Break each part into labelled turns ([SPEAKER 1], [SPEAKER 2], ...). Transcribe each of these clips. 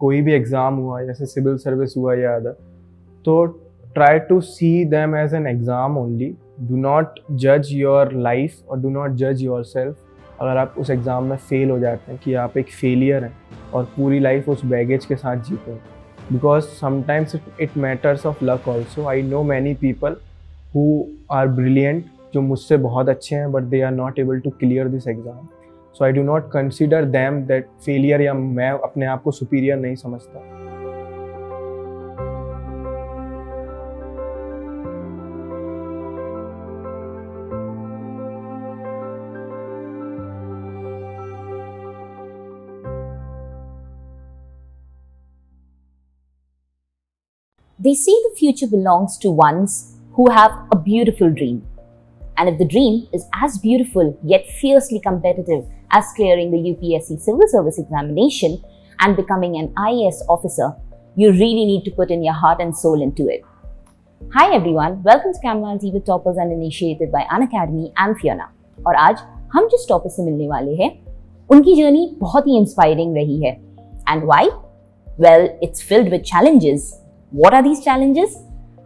[SPEAKER 1] कोई भी एग्ज़ाम हुआ, जैसे सिविल सर्विस हुआ या अदर, तो try to see them as an exam only. Do not जज योर लाइफ और डू नॉट जज योर सेल्फ. अगर आप उस एग्ज़ाम में फ़ेल हो जाते हैं कि आप एक फेलियर हैं और पूरी लाइफ उस बैगेज के साथ जीते हैं. Because sometimes it matters of luck also. I know many people who are brilliant, जो मुझसे बहुत अच्छे हैं, but they are not able to clear this exam. So I do not consider them that failure, या मैं अपने आप को सुपीरियर नहीं समझता.
[SPEAKER 2] They say the future belongs to ones who have a beautiful dream. And if the dream is as beautiful yet fiercely competitive as clearing the UPSC Civil Service examination and becoming an IAS officer, you really need to put in your heart and soul into it. Hi everyone, welcome to Canva TV Toppers and initiated by Unacademy and Fiona. और आज हम जिस topper से मिलने वाले हैं, उनकी journey बहुत ही इंस्पायरिंग रही है. And why? Well, it's filled with challenges. What are these challenges?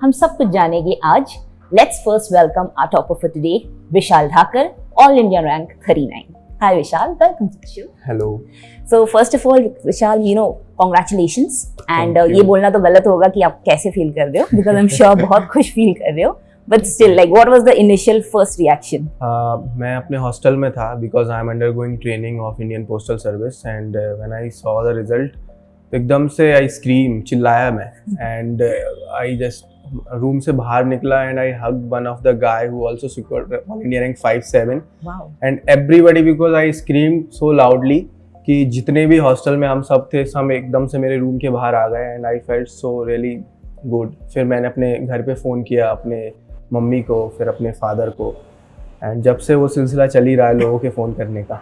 [SPEAKER 2] हम सब कुछ जानेंगे आज. Let's first welcome our topper for today, Vishal Dhakar, All India rank 39. Hi Vishal, welcome to the show.
[SPEAKER 1] Hello.
[SPEAKER 2] So first of all, Vishal, congratulations. And
[SPEAKER 1] Thank you.
[SPEAKER 2] ये बोलना तो गलत होगा कि आप कैसे फील कर रहे हो, because I'm sure बहुत खुश फील कर रहे हो. But still, like, what was the initial first reaction?
[SPEAKER 1] मैं अपने हॉस्टल में था because I am undergoing training of Indian Postal Service, and when I saw the result, एकदम से आई स्क्रीम, चिल्लाया मैं. एंड आई जस्ट रूम से बाहर निकला and I hug one of the guy who also secured all India rank 57. And everybody, because I scream so loudly कि जितने भी हॉस्टल में हम सब थे, सब एकदम से मेरे रूम के बाहर आ गए. And I felt so really good. फिर मैंने अपने घर पे फ़ोन किया, अपने मम्मी को, फिर अपने फादर को. एंड जब से वो सिलसिला चल ही रहा है लोगों के फ़ोन करने का.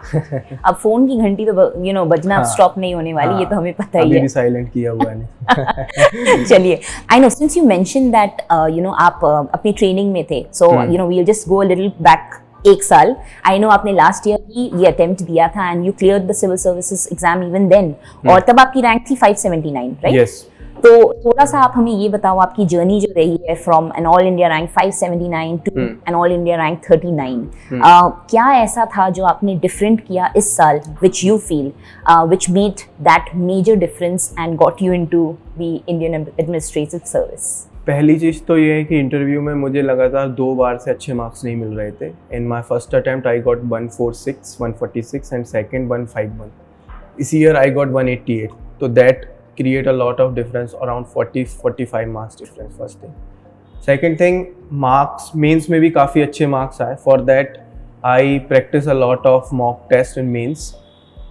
[SPEAKER 2] अब फोन की घंटी तो बजना स्टॉप नहीं होने वाली. ये तो हमें पता ही है.
[SPEAKER 1] अभी भी साइलेंट किया हुआ है.
[SPEAKER 2] चलिए, I know since you mention that आप अपनी ट्रेनिंग में थे, so we will just go a little back एक साल. आई नो आपने लास्ट ईयर भी ये अटेम्प्ट दिया था and you cleared the civil services exam even then, और तब आपकी रैंक थी 579, राइट?
[SPEAKER 1] यस.
[SPEAKER 2] तो थोड़ा सा आप हमें ये बताओ, आपकी जर्नी जो रही है from an all India rank 579 to an all India rank 39. क्या ऐसा था जो आपने डिफरेंट किया इस साल, which you feel which made that major difference and got you into the Indian administrative service?
[SPEAKER 1] पहली चीज़ तो ये है कि इंटरव्यू में मुझे लगातार 2 बार से अच्छे मार्क्स नहीं मिल रहे थे. In my first attempt I got 146, 146 and second 151. इस ईयर आई गॉट 188. तो that create a lot of difference, around 40-45 marks difference. First thing. Second thing, marks mains में भी काफ़ी अच्छे marks आए. For that I practice a lot of mock test in mains,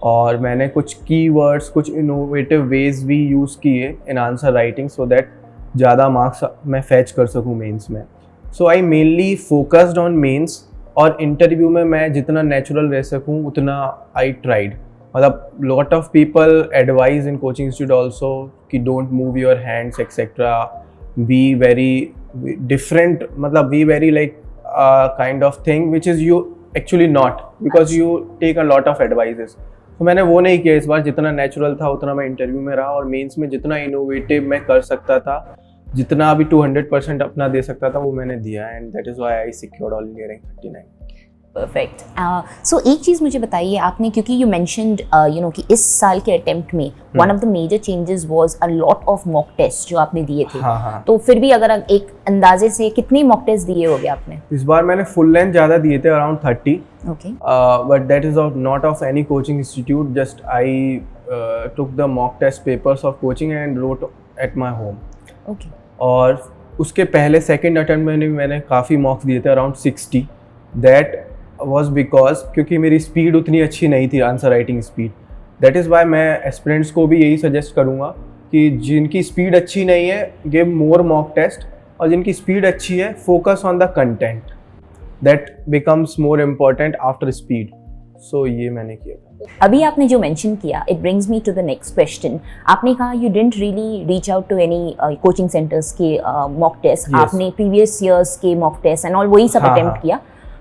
[SPEAKER 1] और मैंने कुछ keywords, कुछ innovative ways भी use किए in answer writing so that ज़्यादा marks मैं fetch कर सकूँ mains में. So I mainly focused on mains, और interview में मैं जितना natural रह सकूँ उतना I tried. मतलब lot of people advise in coaching institute also कि don't move your hands etc. Be very different, मतलब be very like kind of thing which is you actually not, because you take a lot of advices. तो मैंने वो नहीं किया इस बार. जितना natural था उतना मैं इंटरव्यू में रहा, और मेंस में जितना इनोवेटिव मैं कर सकता था, जितना भी 200% अपना दे सकता था, वो मैंने दिया. And that is why I secured all India rank 39.
[SPEAKER 2] Perfect. So एक चीज़ मुझे बताइए आपने, क्योंकि यू मेंशन्ड कि इस साल के अटेम्प्ट में one of the major changes was a lot of mock test जो आपने दिए थे.
[SPEAKER 1] हाँ.
[SPEAKER 2] तो फिर भी अगर एक अंदाजे से कितने मॉक टेस्ट दिए होंगे आपने?
[SPEAKER 1] इस बार मैंने फुल लेंथ ज़्यादा दिए थे, around 30.
[SPEAKER 2] Okay.
[SPEAKER 1] But that is not of any coaching institute. Just I took the mock test papers of coaching and wrote at my home.
[SPEAKER 2] Okay.
[SPEAKER 1] और उसके पहले सेकेंड अटेम्प्ट में मैंने काफ़ी मॉक्स दिए थे, अराउंड 60. दैट वॉज बिकॉज क्योंकि मेरी स्पीड उतनी अच्छी नहीं थी, answer writing speed. That is why मैं एस्पिरेंट्स को भी यही सजेस्ट करूँगा कि जिनकी स्पीड अच्छी नहीं है, गिव मोर मॉक टेस्ट, और जिनकी स्पीड अच्छी है, focus on the content. That becomes more important after speed. So ये मैंने किया था.
[SPEAKER 2] अभी आपने जो मेंशन किया, it brings me to the next question. आपने कहा you didn't really reach out to any coaching centres के मॉक टेस्ट. आपने प्रीवियस ईयर्स के मॉक टेस्ट एंड ऑल वही सब अटेम्प्ट किया.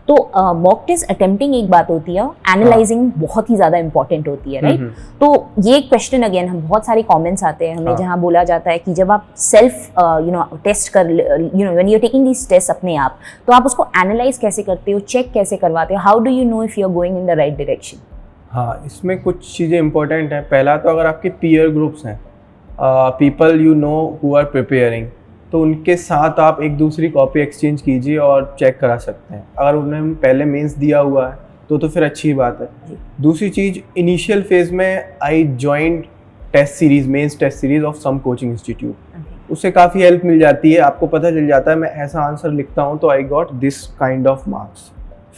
[SPEAKER 2] तो मॉक टेस्ट अटेम्प्टिंग एक बात होती है, एनालाइजिंग बहुत ही ज़्यादा इंपॉर्टेंट होती है, राइट? तो ये क्वेश्चन अगेन हम बहुत सारे कमेंट्स आते हैं हमें जहाँ बोला जाता है कि जब आप सेल्फ टेस्ट कर when you are taking this test अपने आप, तो आप उसको एनालाइज कैसे करते हो, चेक कैसे करवाते हो, how do you know if you are going in the right direction?
[SPEAKER 1] हाँ, इसमें कुछ चीज़ें इंपॉर्टेंट हैं। पहला तो अगर आपके पीयर ग्रुप्स हैं, people you know who are preparing, तो उनके साथ आप एक दूसरी कॉपी एक्सचेंज कीजिए और चेक करा सकते हैं। अगर उन्होंने पहले मेंस दिया हुआ है तो फिर अच्छी बात है। दूसरी चीज़, इनिशियल फेज में I joined test series, mains test series of some coaching institute. उससे काफ़ी हेल्प मिल जाती है, आपको पता चल जाता है मैं ऐसा आंसर लिखता हूँ तो I got this kind of marks.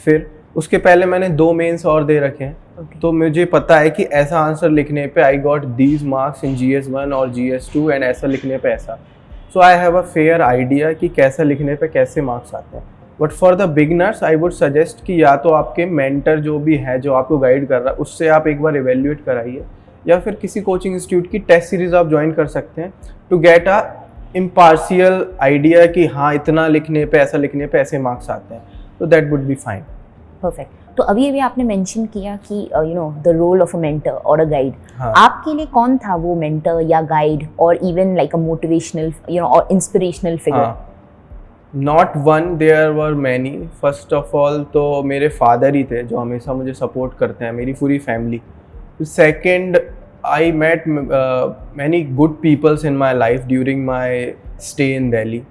[SPEAKER 1] फिर उसके पहले मैंने 2 मेंस और दे रखे हैं, तो मुझे पता है कि ऐसा आंसर लिखने पे I got these marks in GS1 और GS2 एंड ऐसा लिखने पे ऐसा। So I have a fair idea कि कैसा लिखने पे कैसे मार्क्स आते हैं। But for the beginners I would suggest कि या तो आपके मेंटर जो भी है, जो आपको गाइड कर रहा है, उससे आप एक बार इवेल्यूएट कराइए, या फिर किसी कोचिंग इंस्टीट्यूट की टेस्ट सीरीज आप ज्वाइन कर सकते हैं to get a impartial idea कि हाँ इतना लिखने पे, ऐसा लिखने पे ऐसे मार्क्स आते हैं, तो that would be fine.
[SPEAKER 2] Perfect. तो अभी आपने मेंशन किया कि the role of a mentor और अ गाइड। आपके लिए कौन था वो मेंटर या गाइड, और इवन लाइक अ मोटिवेशनल और inspirational figure?
[SPEAKER 1] Not one, there were many. First of all तो मेरे फादर ही थे जो हमेशा मुझे सपोर्ट करते हैं, मेरी पूरी family. Second, I met many good peoples in my life during my stay in Delhi.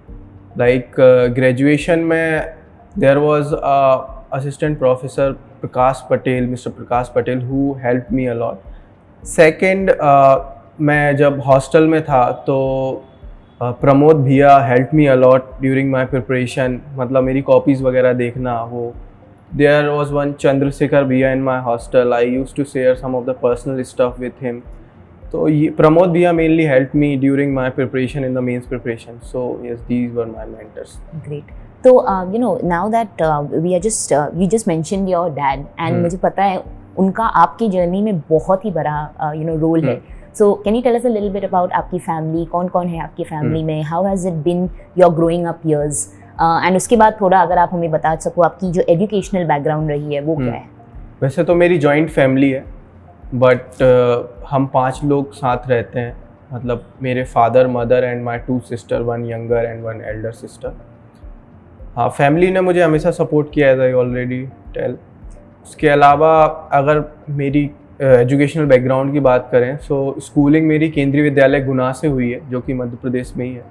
[SPEAKER 1] Like graduation में there was assistant professor Prakash Patel, Mr. Prakash Patel, who helped me a lot. Second, मैं जब hostel में था तो प्रमोद भैया helped me a lot during my preparation, मतलब मेरी copies वगैरह देखना वो। There was one Chandrasekhar भैया in my hostel. I used to share some of the personal stuff with him. तो ये प्रमोद भैया mainly helped me during my preparation in the mains preparation. So yes, these were my mentors.
[SPEAKER 2] Great. तो now that we are just you just mentioned your dad and मुझे पता है उनका आपकी journey में बहुत ही बड़ा रोल है। So can you tell us a little bit about आपकी फैमिली, कौन कौन है आपकी फैमिली में, how has it been your growing up years, and उसके बाद थोड़ा अगर आप हमें बता सको आपकी जो एजुकेशनल बैकग्राउंड रही है वो क्या है?
[SPEAKER 1] वैसे तो मेरी जॉइंट फैमिली है, बट हम 5 लोग साथ रहते हैं, मतलब मेरे father, mother and my 2 sister, 1 younger and 1 Elder sister. हाँ, फैमिली ने मुझे हमेशा सपोर्ट किया है, एज आई ऑलरेडी टेल। उसके अलावा अगर मेरी एजुकेशनल बैकग्राउंड की बात करें, सो स्कूलिंग मेरी केंद्रीय विद्यालय गुना से हुई है, जो कि मध्य प्रदेश में ही है।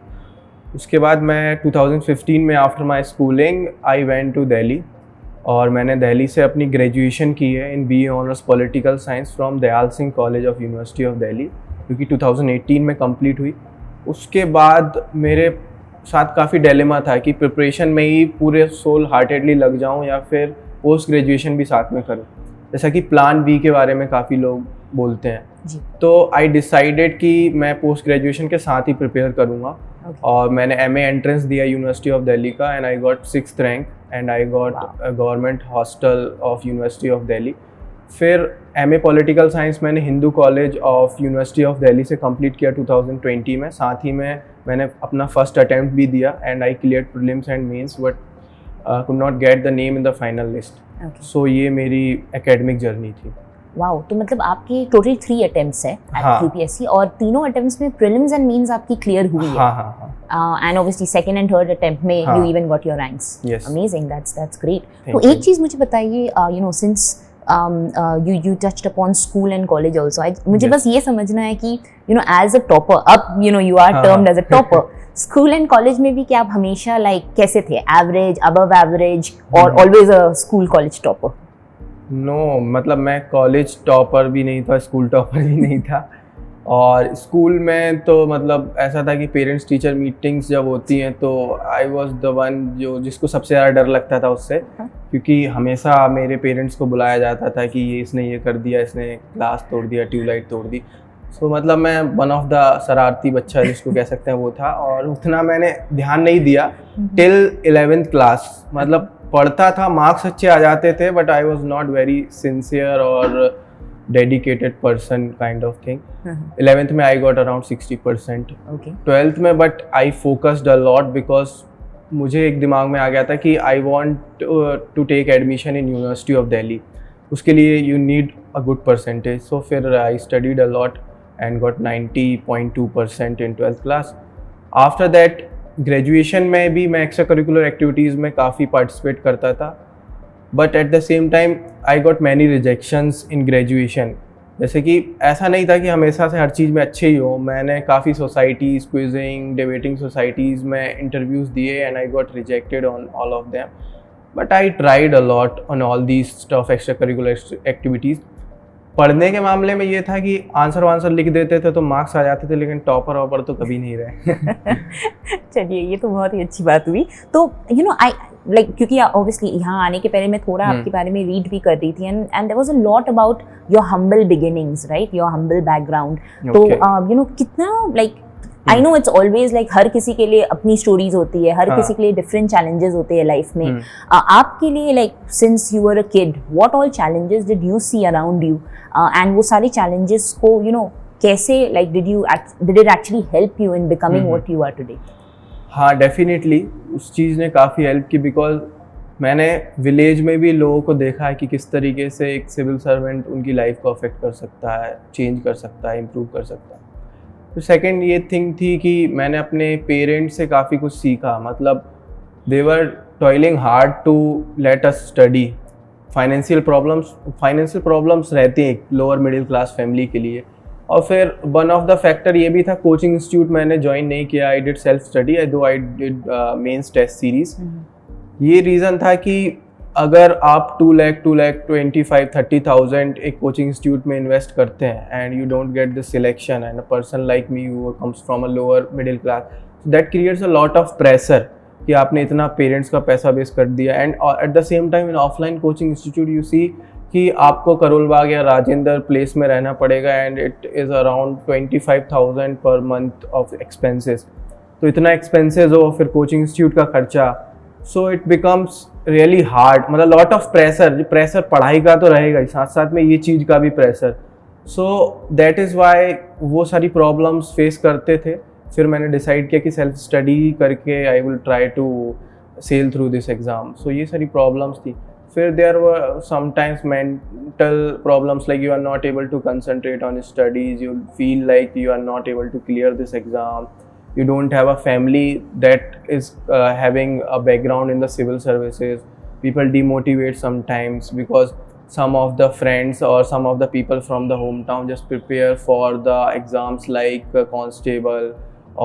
[SPEAKER 1] उसके बाद मैं 2015 में after my schooling I went to Delhi, और मैंने दिल्ली से अपनी ग्रेजुएशन की है in BA honours political science from Dayal Singh college of university of Delhi, जो कि 2018 में कंप्लीट हुई। उसके बाद मेरे साथ काफ़ी डिलेमा था कि प्रिपरेशन में ही पूरे सोल हार्टेडली लग जाऊं या फिर पोस्ट ग्रेजुएशन भी साथ में करूं, जैसा कि प्लान बी के बारे में काफ़ी लोग बोलते हैं जी। तो आई डिसाइडेड कि मैं पोस्ट ग्रेजुएशन के साथ ही प्रिपेयर करूंगा। और मैंने MA एंट्रेंस दिया यूनिवर्सिटी ऑफ दिल्ली का, and I got 6th rank, and I got government hostel of university of Delhi. फिर MA पॉलिटिकल साइंस मैंने Hindu college of university of Delhi से कंप्लीट किया 2020 में। साथ ही में मैंने अपना फर्स्ट अटैम्प्ट भी दिया, and I cleared prelims and mains, but could not get the name in the final list. So ये मेरी एकेडमिक जर्नी थी।
[SPEAKER 2] वाओ, तो मतलब आपके टोटल 3 अटेम्प्ट्स है एट UPSC, और तीनों अटेम्प्ट्स में प्रीलिम्स एंड मेंस आपकी क्लियर हुई है। And obviously second and third attempt में you even got your ranks. Amazing, that's great. तो एक चीज मुझे बताइए, since you touched upon school and college also. मुझे बस ये समझना है कि as a topper, अब you are termed as a topper. School and college में भी क्या आप हमेशा कैसे थे? Average, above average, और always a school college topper?
[SPEAKER 1] No, मतलब मैं कॉलेज टॉपर भी नहीं था, स्कूल टॉपर भी नहीं था। और स्कूल में तो मतलब ऐसा था कि पेरेंट्स टीचर मीटिंग्स जब होती हैं तो आई वाज द वन जिसको सबसे ज़्यादा डर लगता था उससे, क्योंकि हमेशा मेरे पेरेंट्स को बुलाया जाता था कि ये इसने ये कर दिया, इसने ग्लास तोड़ दिया, ट्यूबलाइट तोड़ दी। सो मतलब मैं वन ऑफ द शरारती बच्चा जिसको कह सकते हैं वो था, और उतना मैंने ध्यान नहीं दिया टिल 11th क्लास। मतलब पढ़ता था, मार्क्स अच्छे आ जाते थे, but I was not very sincere और dedicated person kind of thing. 11th में I got around 60%. Okay. 12th में but I focused a lot because मुझे एक दिमाग में आ गया था कि I want to take admission in university of Delhi. उसके लिए you need a good percentage. So फिर I studied a lot and got 90.2% इन 12th class. After that graduation में भी मैं एक्स्ट्रा करिकुलर एक्टिविटीज़ में काफ़ी पार्टिसिपेट करता था. But at the same time I got many rejections in graduation. जैसे कि ऐसा नहीं था कि हमेशा से हर चीज़ में अच्छे ही हो. मैंने काफ़ी सोसाइटीज़, क्विजिंग, डिबेटिंग सोसाइटीज़ में इंटरव्यूज़ दिए and I got rejected on all of them. But I tried a lot on all these stuff extra curricular activities. पढ़ने के मामले में ये था कि आंसर लिख देते थे तो मार्क्स आ जाते थे, लेकिन टॉपर वॉपर तो कभी नहीं रहे.
[SPEAKER 2] चलिए, ये तो बहुत ही अच्छी बात हुई. तो आई लाइक, क्योंकि ऑब्वियसली यहाँ आने के पहले मैं थोड़ा आपके बारे में रीड भी कर रही थी and there was a lot about your humble beginnings, right, your humble background. तो कितना like, I know it's always like हर किसी के लिए अपनी स्टोरीज होती है, हर किसी के लिए डिफरेंट चैलेंजेस होते हैं लाइफ में. आपके लिए like since you were a kid, what all challenges did you see around you, and वो सारे चैलेंजेस को कैसे like did it actually help you in becoming what you are today?
[SPEAKER 1] हाँ, डेफिनेटली उस चीज़ ने काफ़ी हेल्प की, बिकॉज मैंने विलेज में भी लोगों को देखा है कि किस तरीके से एक सिविल सर्वेंट उनकी लाइफ को अफेक्ट कर सकता है, चेंज कर सकता है, इम्प्रूव कर सकता है. तो सेकंड ये थिंग थी कि मैंने अपने पेरेंट्स से काफ़ी कुछ सीखा. मतलब they were toiling hard to let us study. Financial problems रहती हैं एक लोअर मिडिल क्लास फैमिली के लिए. और फिर वन ऑफ द फैक्टर ये भी था, कोचिंग इंस्टीट्यूट मैंने ज्वाइन नहीं किया. I did self study, I did mains test series. ये रीज़न था कि अगर आप 2 लाख 25-30,000 एक कोचिंग इंस्टीट्यूट में इन्वेस्ट करते हैं and you don't get the selection, and a person like me who comes from a lower middle class, that creates a lot of pressure कि आपने इतना पेरेंट्स का पैसा वेस्ट कर दिया. And at the same time in offline coaching institute you see कि आपको करोल बाग या राजेंद्र प्लेस में रहना पड़ेगा and it is around 25,000 per month of expenses. तो इतना एक्सपेंसेस हो, फिर कोचिंग इंस्टीट्यूट का खर्चा, so it becomes really hard. मतलब लॉट ऑफ प्रेशर पढ़ाई का तो रहेगा ही, साथ साथ में ये चीज़ का भी pressure. So that is why वो सारी प्रॉब्लम्स फेस करते थे. फिर मैंने डिसाइड किया कि सेल्फ स्टडी करके I will try to sail through this exam. So ये सारी प्रॉब्लम्स थी. फिर there were sometimes mental problems, like you are not able to concentrate on studies, you feel like you are not able to clear this exam. You don't have a family that is having a background in the civil services. People demotivate sometimes because some of the friends or some of the people from the hometown just prepare for the exams like constable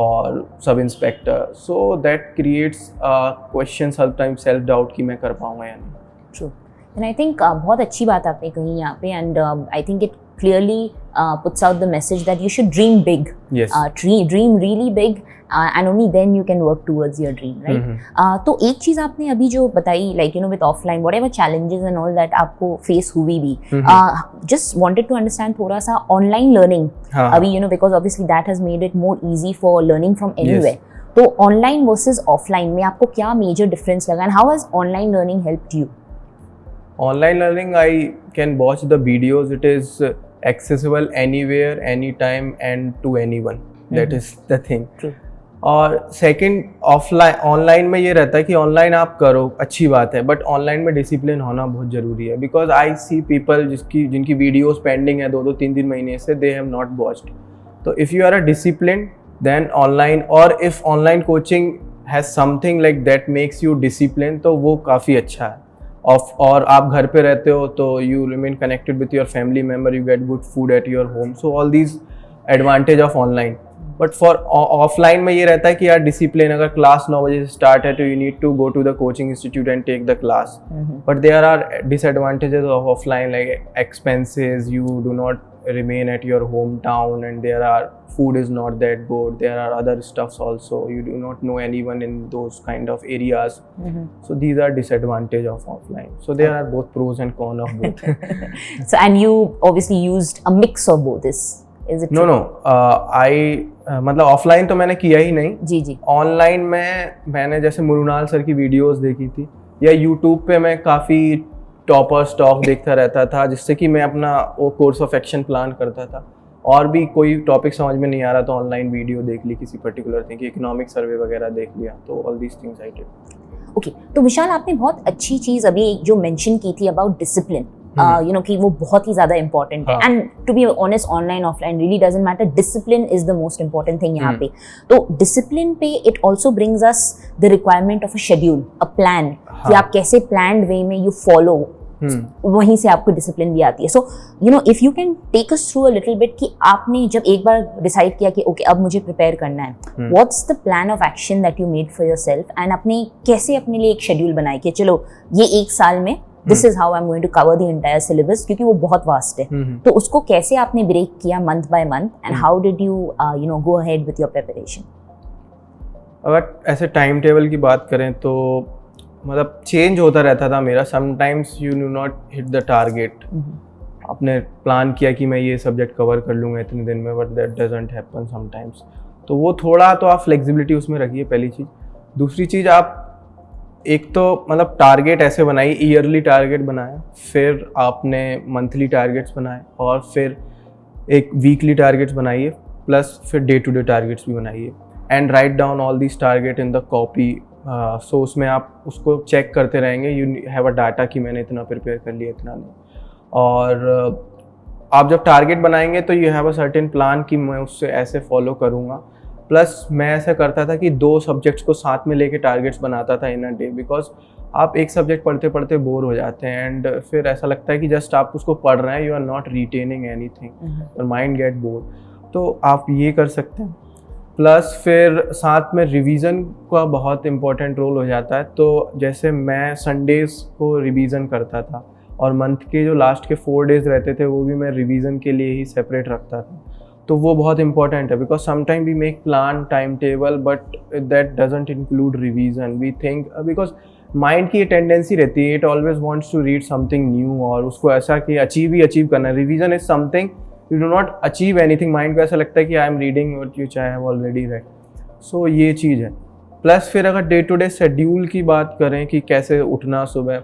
[SPEAKER 1] or sub inspector. So that creates a question, sometimes self doubt कि मैं कर पाऊँगा या नहीं.
[SPEAKER 2] True. And I think बहुत अच्छी बात आपने कही यहाँ पे, and I think it clearly puts out the message that you should dream big.
[SPEAKER 1] Yes.
[SPEAKER 2] Dream really big, and only then you can work towards your dream, right? तो एक चीज़ आपने अभी जो बताई, like with offline whatever challenges and all that आपको face हुई भी, just wanted to understand थोड़ा सा online learning अभी because obviously that has made it more easy for learning from anywhere. Yes. तो online versus offline में आपको क्या major difference लगा, and how has online learning helped you?
[SPEAKER 1] Online learning, I can watch the videos. It is accessible anywhere, anytime, and to anyone. That is the thing. True. और second online में ये रहता है कि online आप करो, अच्छी बात है, बट ऑनलाइन में डिसिप्लिन होना बहुत ज़रूरी है. बिकॉज आई सी पीपल जिनकी वीडियोस पेंडिंग है 2-2, 3-3 महीने से, दे हैव नॉट वॉच्ड. तो if you are a discipline then online, और if online coaching has something like that makes you discipline, तो वो काफ़ी अच्छा है. और आप घर पे रहते हो तो you remain connected with your family member, you get good food at your home. So all these advantage of online. But for offline में ये रहता है कि यार डिसिप्लिन, अगर क्लास 9 बजे से स्टार्ट है तो you need to go to the coaching institute and take the class. But there are disadvantages of offline, like expenses, you do not remain at your hometown, and food is not that good. There are other stuffs also. You do not know anyone in those kind of areas. So these are disadvantage of offline. So there are both pros and cons of both.
[SPEAKER 2] So and you obviously used a mix of both. Is it true?
[SPEAKER 1] No. मतलब offline तो मैंने किया ही नहीं.
[SPEAKER 2] जी.
[SPEAKER 1] Online में मैंने जैसे मुरुनाल sir की videos देखी थी, या यूट्यूब पे मैं काफ़ी टॉपर स्टॉक देखता रहता था, जिससे कि मैं अपना वो कोर्स ऑफ एक्शन प्लान करता था. और भी कोई टॉपिक समझ में नहीं आ रहा तो ऑनलाइन वीडियो देख ली किसी पर्टिकुलर थिंग, इकोनॉमिक सर्वे वगैरह देख लिया, तो all these things I did.
[SPEAKER 2] Okay, तो विशाल आपने बहुत अच्छी चीज़ अभी जो मेंशन की थी अबाउट डिसिप्लिन, यू नो कि वो बहुत ही ज़्यादा इंपॉर्टेंट है, and to be honest online offline really doesn't matter, discipline is the most important thing यहाँ पे। तो डिसिप्लिन पे it also brings us the requirement of a schedule, a plan, कि आप कैसे प्लान्ड वे में यू फॉलो, वहीं से आपको डिसिप्लिन भी आती है। So you know if you can take us through a little bit कि आपने जब एक बार डिसाइड किया कि ओके अब मुझे प्रिपेयर करना है, what's the plan of action that you made for yourself, and आपने कैसे अपने लिए एक शेड्यूल बनाया कि चलो ये एक साल में this is how I am going to cover the entire syllabus, क्योंकि वो बहुत वास्ट है। तो उसको कैसे आपने ब्रेक किया month by month, and how did you you know go ahead with your preparation?
[SPEAKER 1] अगर ऐसे टाइम टेबल की बात करें तो मतलब चेंज होता रहता था मेरा। Sometimes you do not hit the target. आपने प्लान किया कि मैं ये सब्जेक्ट कवर कर लूँगा इतने दिन में, but that doesn't happen sometimes. तो वो थोड़ा तो आप फ्लेक्सिबिलिटी उसमें रखिए, पहली चीज़। दूसरी चीज़, आप एक तो मतलब टारगेट ऐसे बनाइए, ईयरली टारगेट बनाया, फिर आपने मंथली टारगेट्स बनाए, और फिर एक वीकली टारगेट्स बनाइए, प्लस फिर डे टू डे टारगेट्स भी बनाइए, and write down all this target in the copy. So उसमें आप उसको चेक करते रहेंगे, यू हैव अ डाटा कि मैंने इतना प्रिपेयर कर लिया, इतना नहीं। और आप जब टारगेट बनाएंगे तो you have a certain plan कि मैं उससे ऐसे फॉलो करूँगा। प्लस मैं ऐसा करता था कि 2 सब्जेक्ट्स को साथ में लेके टारगेट्स बनाता था इन अ डे, बिकॉज आप एक सब्जेक्ट पढ़ते पढ़ते बोर हो जाते हैं, एंड फिर ऐसा लगता है कि जस्ट आप उसको पढ़ रहे हैं, you are not retaining anything, your mind get bored. तो आप ये कर सकते हैं। प्लस फिर साथ में रिवीजन का बहुत इंपॉर्टेंट रोल हो जाता है। तो जैसे मैं संडेज़ को रिवीजन करता था, और मंथ के जो लास्ट के 4 डेज़ रहते थे वो भी मैं रिवीजन के लिए ही सेपरेट रखता था। तो वो बहुत इंपॉर्टेंट है, because sometime we make plan time table but that doesn't include revision. We think, because mind की ये टेंडेंसी रहती है, it always wants to read something new, और उसको ऐसा कि अचीव करना है। Revision is something you do not achieve anything. Mind को ऐसा लगता है कि I am reading what you I have already read. So ये चीज़ है। प्लस फिर अगर डे टू डे शेड्यूल की बात करें कि कैसे उठना सुबह,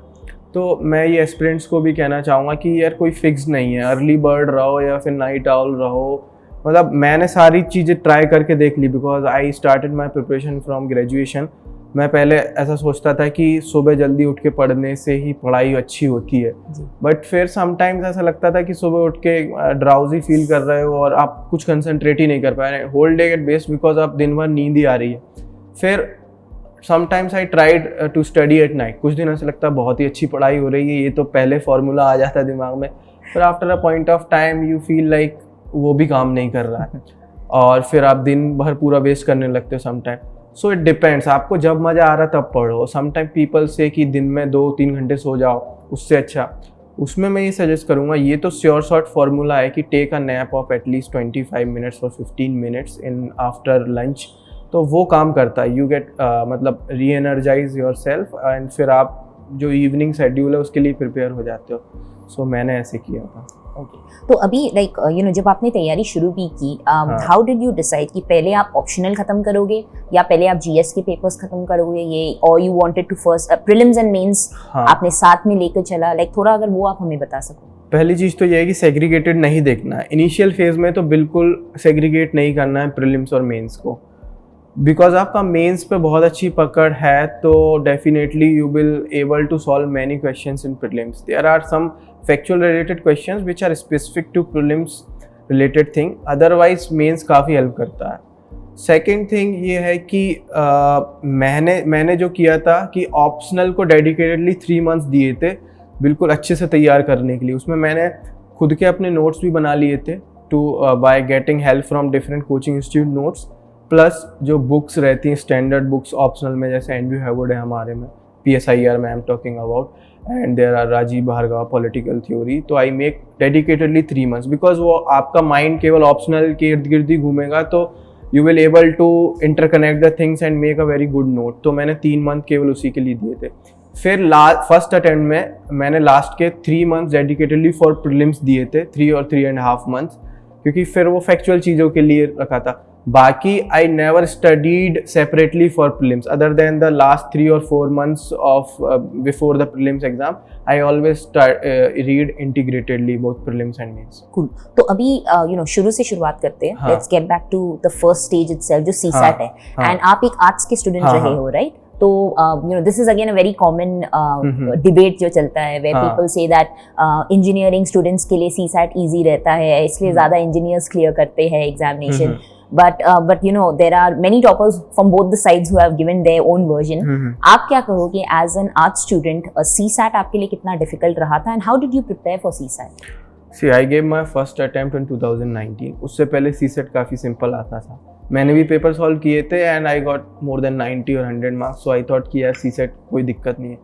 [SPEAKER 1] तो मैं ये एस्पिरेंट्स को भी कहना चाहूँगा कि यार कोई फिक्स नहीं है, अर्ली बर्ड रहो या फिर नाइट आउल रहो। मतलब मैंने सारी चीज़ें ट्राई करके देख ली, because I started my preparation from graduation. मैं पहले ऐसा सोचता था कि सुबह जल्दी उठ के पढ़ने से ही पढ़ाई अच्छी होती है, बट फिर समटाइम्स ऐसा लगता था कि सुबह उठ के ड्राउजी फील कर रहे हो और आप कुछ कंसंट्रेट ही नहीं कर पा रहे, whole day get waste because आप दिन भर नींद ही आ रही है। फिर sometimes I tried to study at night. कुछ दिन ऐसा लगता है बहुत ही अच्छी पढ़ाई हो रही है, ये तो पहले फॉर्मूला आ जाता है दिमाग में, फिर after a point of time you feel like वो भी काम नहीं कर रहा है, और फिर आप दिन भर पूरा वेस्ट करने लगते हो समटाइम। सो इट डिपेंड्स, आपको जब मज़ा आ रहा है तब पढ़ो। समटाइम पीपल से कि दिन में 2-3 घंटे सो जाओ, उससे अच्छा उसमें मैं ये सजेस्ट करूँगा, ये तो श्योर शॉर्ट फार्मूला है कि take a nap of at least 25 minutes और 15 मिनट्स इन आफ्टर लंच। तो वो काम करता है, यू गेट मतलब री एनर्जाइज योर सेल्फ, एंड फिर आप जो इवनिंग शेड्यूल है उसके लिए प्रिपेयर हो जाते हो। सो मैंने ऐसे किया था।
[SPEAKER 2] ओके, तो अभी लाइक यू नो जब आपने तैयारी शुरू भी की, हाउ डिड यू डिसाइड कि पहले आप ऑप्शनल खत्म करोगे या पहले आप जीएस के पेपर्स खत्म करोगे, ये और you wanted to first prelims and mains आपने साथ में लेकर चला, लाइक थोड़ा अगर वो आप हमें बता सको।
[SPEAKER 1] पहली चीज़ तो ये है कि सेग्रीगेटेड नहीं देखना है इनिशियल फेज में, तो बिल्कुल सेग्रीगेट नहीं करना है प्रीलिम्स और मेंस को, बिकॉज आपका मेंस पे बहुत अच्छी पकड़ है तो definitely you will able to solve many questions in prelims. There are some factual related questions which are specific to prelims related thing, otherwise mains काफ़ी हेल्प करता है। सेकेंड थिंग ये है कि मैंने जो किया था कि ऑप्शनल को डेडिकेटेडली 3 मंथ्स दिए थे बिल्कुल अच्छे से तैयार करने के लिए। उसमें मैंने खुद के अपने नोट्स भी बना लिए थे too by getting help from different coaching institute notes, plus जो बुक्स रहती हैं स्टैंडर्ड बुक्स ऑप्शनल में, जैसे एंड्रयू हैवुड है हमारे में, PSIR में I am talking about, and there are Rajeev Bhargava political theory. तो I make dedicatedly 3 months, because वो आपका माइंड केवल ऑप्शनल के इर्द गिर्द ही घूमेगा, तो you will able to interconnect the things and make a very good note. तो मैंने 3 मंथ केवल उसी के लिए दिए थे। फिर फर्स्ट अटेम्प्ट में मैंने लास्ट के 3 मंथ्स डेडिकेटेडली फॉर प्रीलिम्स दिए थे, 3 और 3.5 मंथ्स, क्योंकि फिर वो फैक्चुअल चीज़ों के लिए रखा था। बाकी I never studied separately for prelims other than the last 3 or 4 months of before the prelims exam. I always read integratedly both prelims and mains.
[SPEAKER 2] Cool. तो अभी शुरू से शुरुआत करते हैं.
[SPEAKER 1] हाँ.
[SPEAKER 2] Let's get back to the first stage itself जो CSAT है.
[SPEAKER 1] हाँ.
[SPEAKER 2] एंड आप एक आर्ट्स के स्टूडेंट
[SPEAKER 1] हाँ,
[SPEAKER 2] रहे
[SPEAKER 1] हाँ.
[SPEAKER 2] हो, राइट? तो this is again a very common debate जो चलता है वेयर
[SPEAKER 1] हाँ.
[SPEAKER 2] People say that engineering students के लिए CSAT इजी रहता है, इसलिए ज्यादा इंजीनियर्स क्लियर करते हैं examination. But there are many toppers from both the sides who have given their own version. आप क्या कहोगे as an art student, CSAT आपके लिए कितना difficult रहा था and how did you prepare for CSAT?
[SPEAKER 1] See, I gave my first attempt in 2019. उससे पहले CSAT काफ़ी सिंपल आता था. मैंने भी पेपर सॉल्व किए थे and I got more than 90 or 100 marks. So I thought कि यार CSAT कोई दिक्कत नहीं है.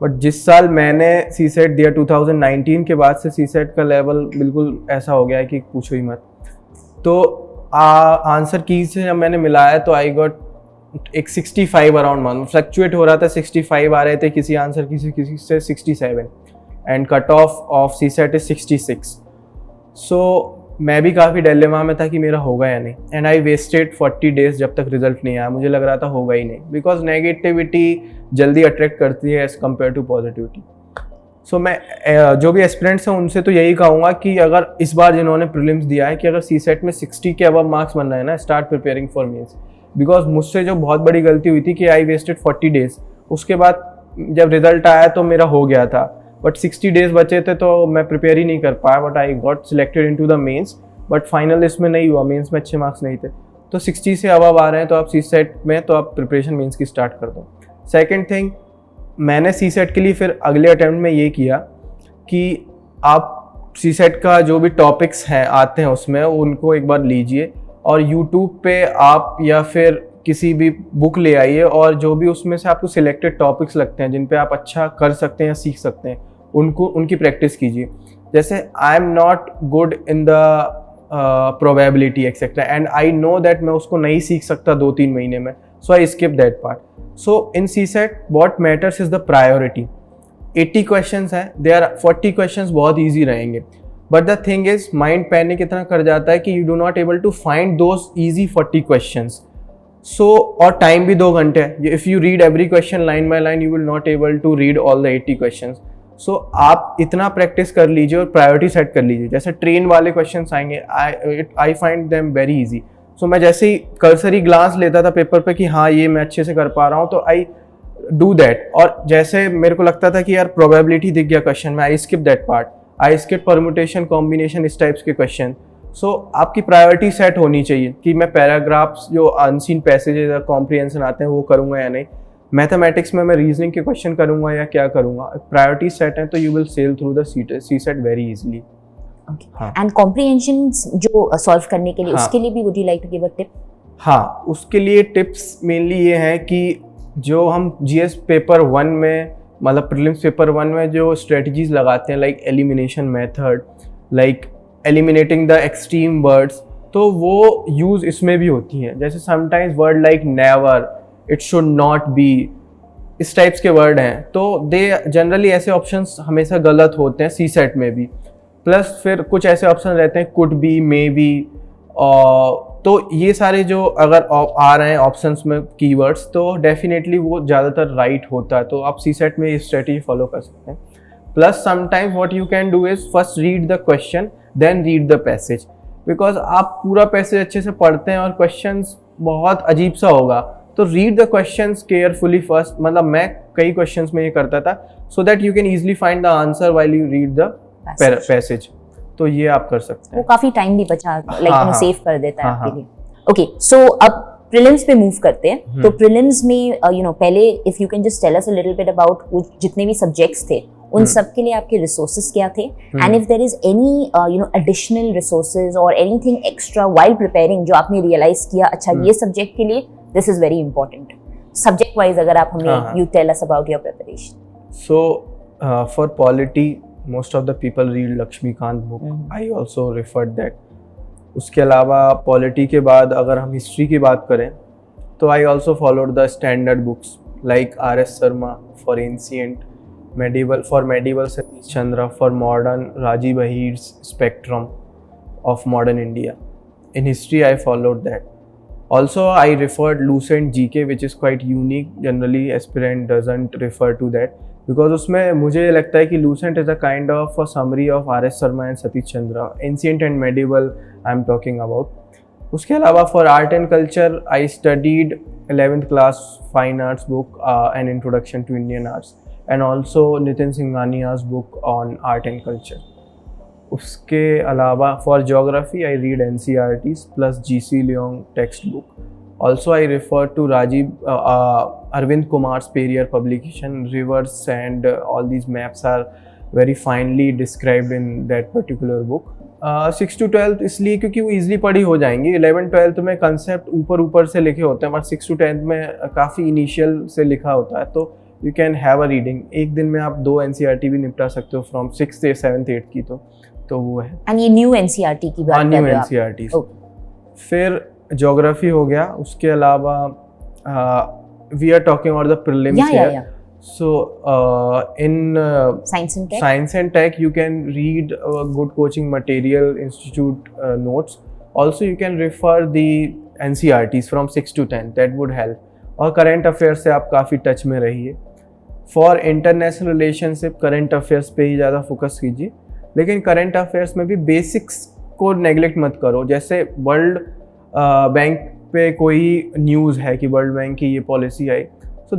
[SPEAKER 1] बट जिस साल मैंने CSAT दिया 2019 के बाद से CSAT का लेवल बिल्कुल ऐसा हो गया है कि पूछो ही मत. तो आंसर की से जब मैंने मिलाया तो आई गॉट एक 65 अराउंड मान फ्लक्चुएट हो रहा था. 65 आ रहे थे किसी आंसर किसी से 67 and cut off CSAT is 66. सो मैं भी काफ़ी डिलेमा में था कि मेरा होगा या नहीं. एंड आई वेस्टेड 40 days जब तक रिजल्ट नहीं आया. मुझे लग रहा था होगा ही नहीं बिकॉज नेगेटिविटी जल्दी अट्रैक्ट करती है एज कम्पेयर टू पॉजिटिविटी. सो मैं जो भी एस्पिरेंट्स हैं उनसे तो यही कहूँगा कि अगर इस बार जिन्होंने प्रीलिम्स दिया है कि अगर CSAT में 60 के अबव मार्क्स बन रहे हैं ना, start preparing for mains. Because मुझसे जो बहुत बड़ी गलती हुई थी कि आई वेस्टेड 40 days. उसके बाद जब रिजल्ट आया तो मेरा हो गया था बट 60 days बचे थे तो मैं प्रिपेयर ही नहीं कर पाया. But I got selected into the mains but final इसमें नहीं हुआ. मेंस में अच्छे मार्क्स नहीं थे. तो 60 से अबव आ रहे हैं तो आप CSAT में तो आप प्रिपरेशन मेंस की स्टार्ट कर दो. सेकेंड थिंग, मैंने CSAT के लिए फिर अगले अटैम्प्ट में ये किया कि आप CSAT का जो भी टॉपिक्स हैं आते हैं उसमें उनको एक बार लीजिए और यूट्यूब पे आप या फिर किसी भी बुक ले आइए और जो भी उसमें से आपको सिलेक्टेड टॉपिक्स लगते हैं जिन पे आप अच्छा कर सकते हैं या सीख सकते हैं उनकी प्रैक्टिस कीजिए. जैसे I am not good in the probability etcetera and I know that मैं उसको नहीं सीख सकता 2-3 महीने में. So I skip that part. So in CSAT, what matters is the priority. 80 questions हैं, there are 40 questions बहुत easy रहेंगे. But the thing is, mind panic इतना कर जाता है कि you do not able to find those easy 40 questions. So और time भी 2 घंटे है. If you read every question line by line, you will not able to read all the 80 questions. So आप इतना प्रैक्टिस कर लीजिए और प्रायोरिटी सेट कर लीजिए. जैसे ट्रेन वाले क्वेश्चंस आएंगे, I find them very easy. सो मैं जैसे ही कर्सरी ग्लांस लेता था पेपर पे कि हाँ ये मैं अच्छे से कर पा रहा हूँ तो आई डू दैट. और जैसे मेरे को लगता था कि यार प्रोबेबिलिटी दिख गया क्वेश्चन में, आई skip that part. I skip permutation combination इस टाइप्स के क्वेश्चन. सो आपकी प्रायोरिटी सेट होनी चाहिए कि मैं पैराग्राफ्स जो अनसीन पैसेजेस या कॉम्प्रिहेंशन आते हैं वो करूँगा या नहीं. मैथमेटिक्स में मैं रीजनिंग के क्वेश्चन करूँगा या क्या करूँगा. प्रायोरिटी सेट है तो you will sail through the CSAT very easily.
[SPEAKER 2] And comprehensions जो सॉल्व करने के लिए उसके लिए भी would you like to give a tip?
[SPEAKER 1] हाँ, उसके लिए टिप्स मेनली ये हैं कि जो हम GS पेपर 1 में मतलब प्रीलिम्स पेपर 1 में जो स्ट्रेटजीज लगाते हैं like elimination method, like eliminating the extreme words, तो वो यूज़ इसमें भी होती हैं. जैसे sometimes word like never, it should not B, इस टाइप्स के वर्ड हैं तो दे जनरली ऐसे ऑप्शंस हमेशा गलत होते हैं CSAT में भी. प्लस फिर कुछ ऐसे ऑप्शन रहते हैं कुड बी, मे बी. तो ये सारे जो अगर आ रहे हैं ऑप्शंस में कीवर्ड्स तो डेफिनेटली वो ज़्यादातर राइट होता है. तो आप CSAT में ये स्ट्रेटजी फॉलो कर सकते हैं. Plus sometimes what you can do is first read the question then read the passage. Because आप पूरा पैसेज अच्छे से पढ़ते हैं और क्वेश्चंस बहुत अजीब सा होगा तो read the questions carefully first. मतलब मैं कई क्वेश्चंस में ये करता था so that you can easily find the answer while you read the passage. तो ये आप कर सकते हैं.
[SPEAKER 2] वो काफी टाइम भी बचा लाइक सेव कर देता है आपके लिए.
[SPEAKER 1] ओके,
[SPEAKER 2] सो अब प्रीलिम्स पे मूव करते हैं. तो प्रीलिम्स में पहले if you can just tell us a little bit about जितने भी सब्जेक्ट्स थे उन सब के लिए आपके रिसोर्सेज क्या थे and if there is any additional resources और एनीथिंग एक्स्ट्रा व्हाइल प्रिपेयरिंग जो आपने रियलाइज किया अच्छा ये सब्जेक्ट के लिए this is very important. Subject wise अगर आप हमें you tell us about your preparation.
[SPEAKER 1] So for polity most of the people read Lakshmikant book. I also referred that. उसके अलावा पॉलिटी के बाद अगर हम हिस्ट्री की बात करें तो I also followed the standard books like R.S. Sharma for ancient, medieval Satish Chandra, for modern Rajiv Ahir's spectrum of modern India. In history I followed that. Also, I referred Lucent GK, which is quite unique. Generally, aspirant doesn't refer to that because उसमें मुझे लगता है कि Lucent is a kind of a summary of R.S. Sharma and Satish Chandra, ancient and medieval I'm talking about. उसके अलावा for art and culture, I studied 11th class fine arts book, An Introduction to Indian Arts, and also Nitin Singhania's book on art and culture. उसके अलावा for geography I read NCERTs plus GC Leong textbook. Also I refer to Rajiv Arvind Kumar's Periyar publication. Rivers and all these maps are very finely described in that particular book. 6 to 12 इसलिए क्योंकि वो easily पढ़ी हो जाएंगी. 11th-12th में concept ऊपर से लिखे होते हैं, बट 6 to 10th में काफ़ी इनिशियल से लिखा होता है, तो you can have a reading. एक दिन में आप 2 NCERT भी निपटा सकते हो फ्रॉम 6th से 7th 8th की, तो वो है.
[SPEAKER 2] एंड ये न्यू NCERT की बात कर रहे हो आप?
[SPEAKER 1] New NCERT. फिर ज्योग्राफी हो गया. उसके अलावा we are talking about the prelims here. So in science and tech you can read good coaching material, institute notes. Also you can refer the NCERTs from 6 to 10, that would help. और current affairs से आप काफ़ी touch में रहिए. For international relationship current affairs पे ही ज़्यादा focus कीजिए, लेकिन करंट अफेयर्स में भी बेसिक्स को नेग्लेक्ट मत करो. जैसे वर्ल्ड बैंक पे कोई न्यूज़ है कि वर्ल्ड बैंक की ये policy I, so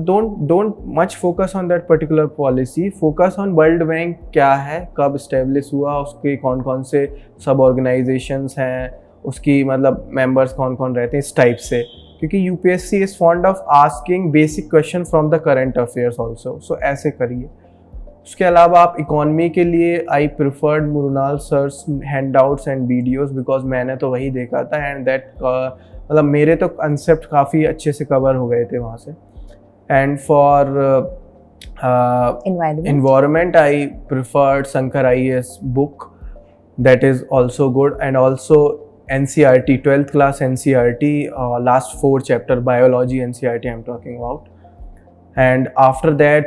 [SPEAKER 1] don't much focus on that particular policy. Focus on world bank क्या है, कब इस्टेब्लिश हुआ, उसके कौन कौन से सब ऑर्गेनाइजेशंस हैं, उसकी मतलब मेंबर्स कौन कौन रहते हैं, इस टाइप से. क्योंकि UPSC is fond of asking basic question from the current affairs also. So ऐसे करिए. उसके अलावा आप इकोनॉमी के लिए I preferred Mrunal sir's handouts and videos, because मैंने तो वही देखा था एंड दैट मतलब मेरे तो कंसेप्ट काफ़ी अच्छे से कवर हो गए थे वहाँ से. And for environment I preferred Shankar IAS book, that is also good. And also NCERT 12th class NCERT last 4 chapter biology NCERT I'm talking about. And after that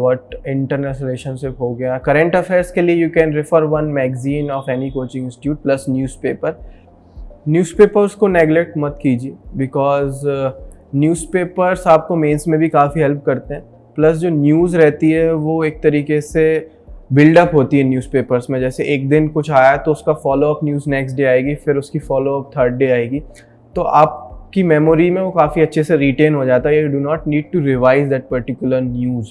[SPEAKER 1] what international relationship हो गया. Current affairs के लिए you can refer one magazine of any coaching institute plus newspaper. Newspapers को neglect मत कीजिए because newspapers आपको mains में भी काफ़ी हेल्प करते हैं. प्लस जो न्यूज़ रहती है वो एक तरीके से बिल्डअप होती है न्यूज़पेपर्स में. जैसे एक दिन कुछ आया तो उसका फॉलोअप न्यूज़ नेक्स्ट डे आएगी, फिर उसकी फॉलोअप थर्ड डे आएगी, तो आपकी मेमोरी में वो काफ़ी अच्छे से रिटेन हो जाता है. You do not need to revise that particular news.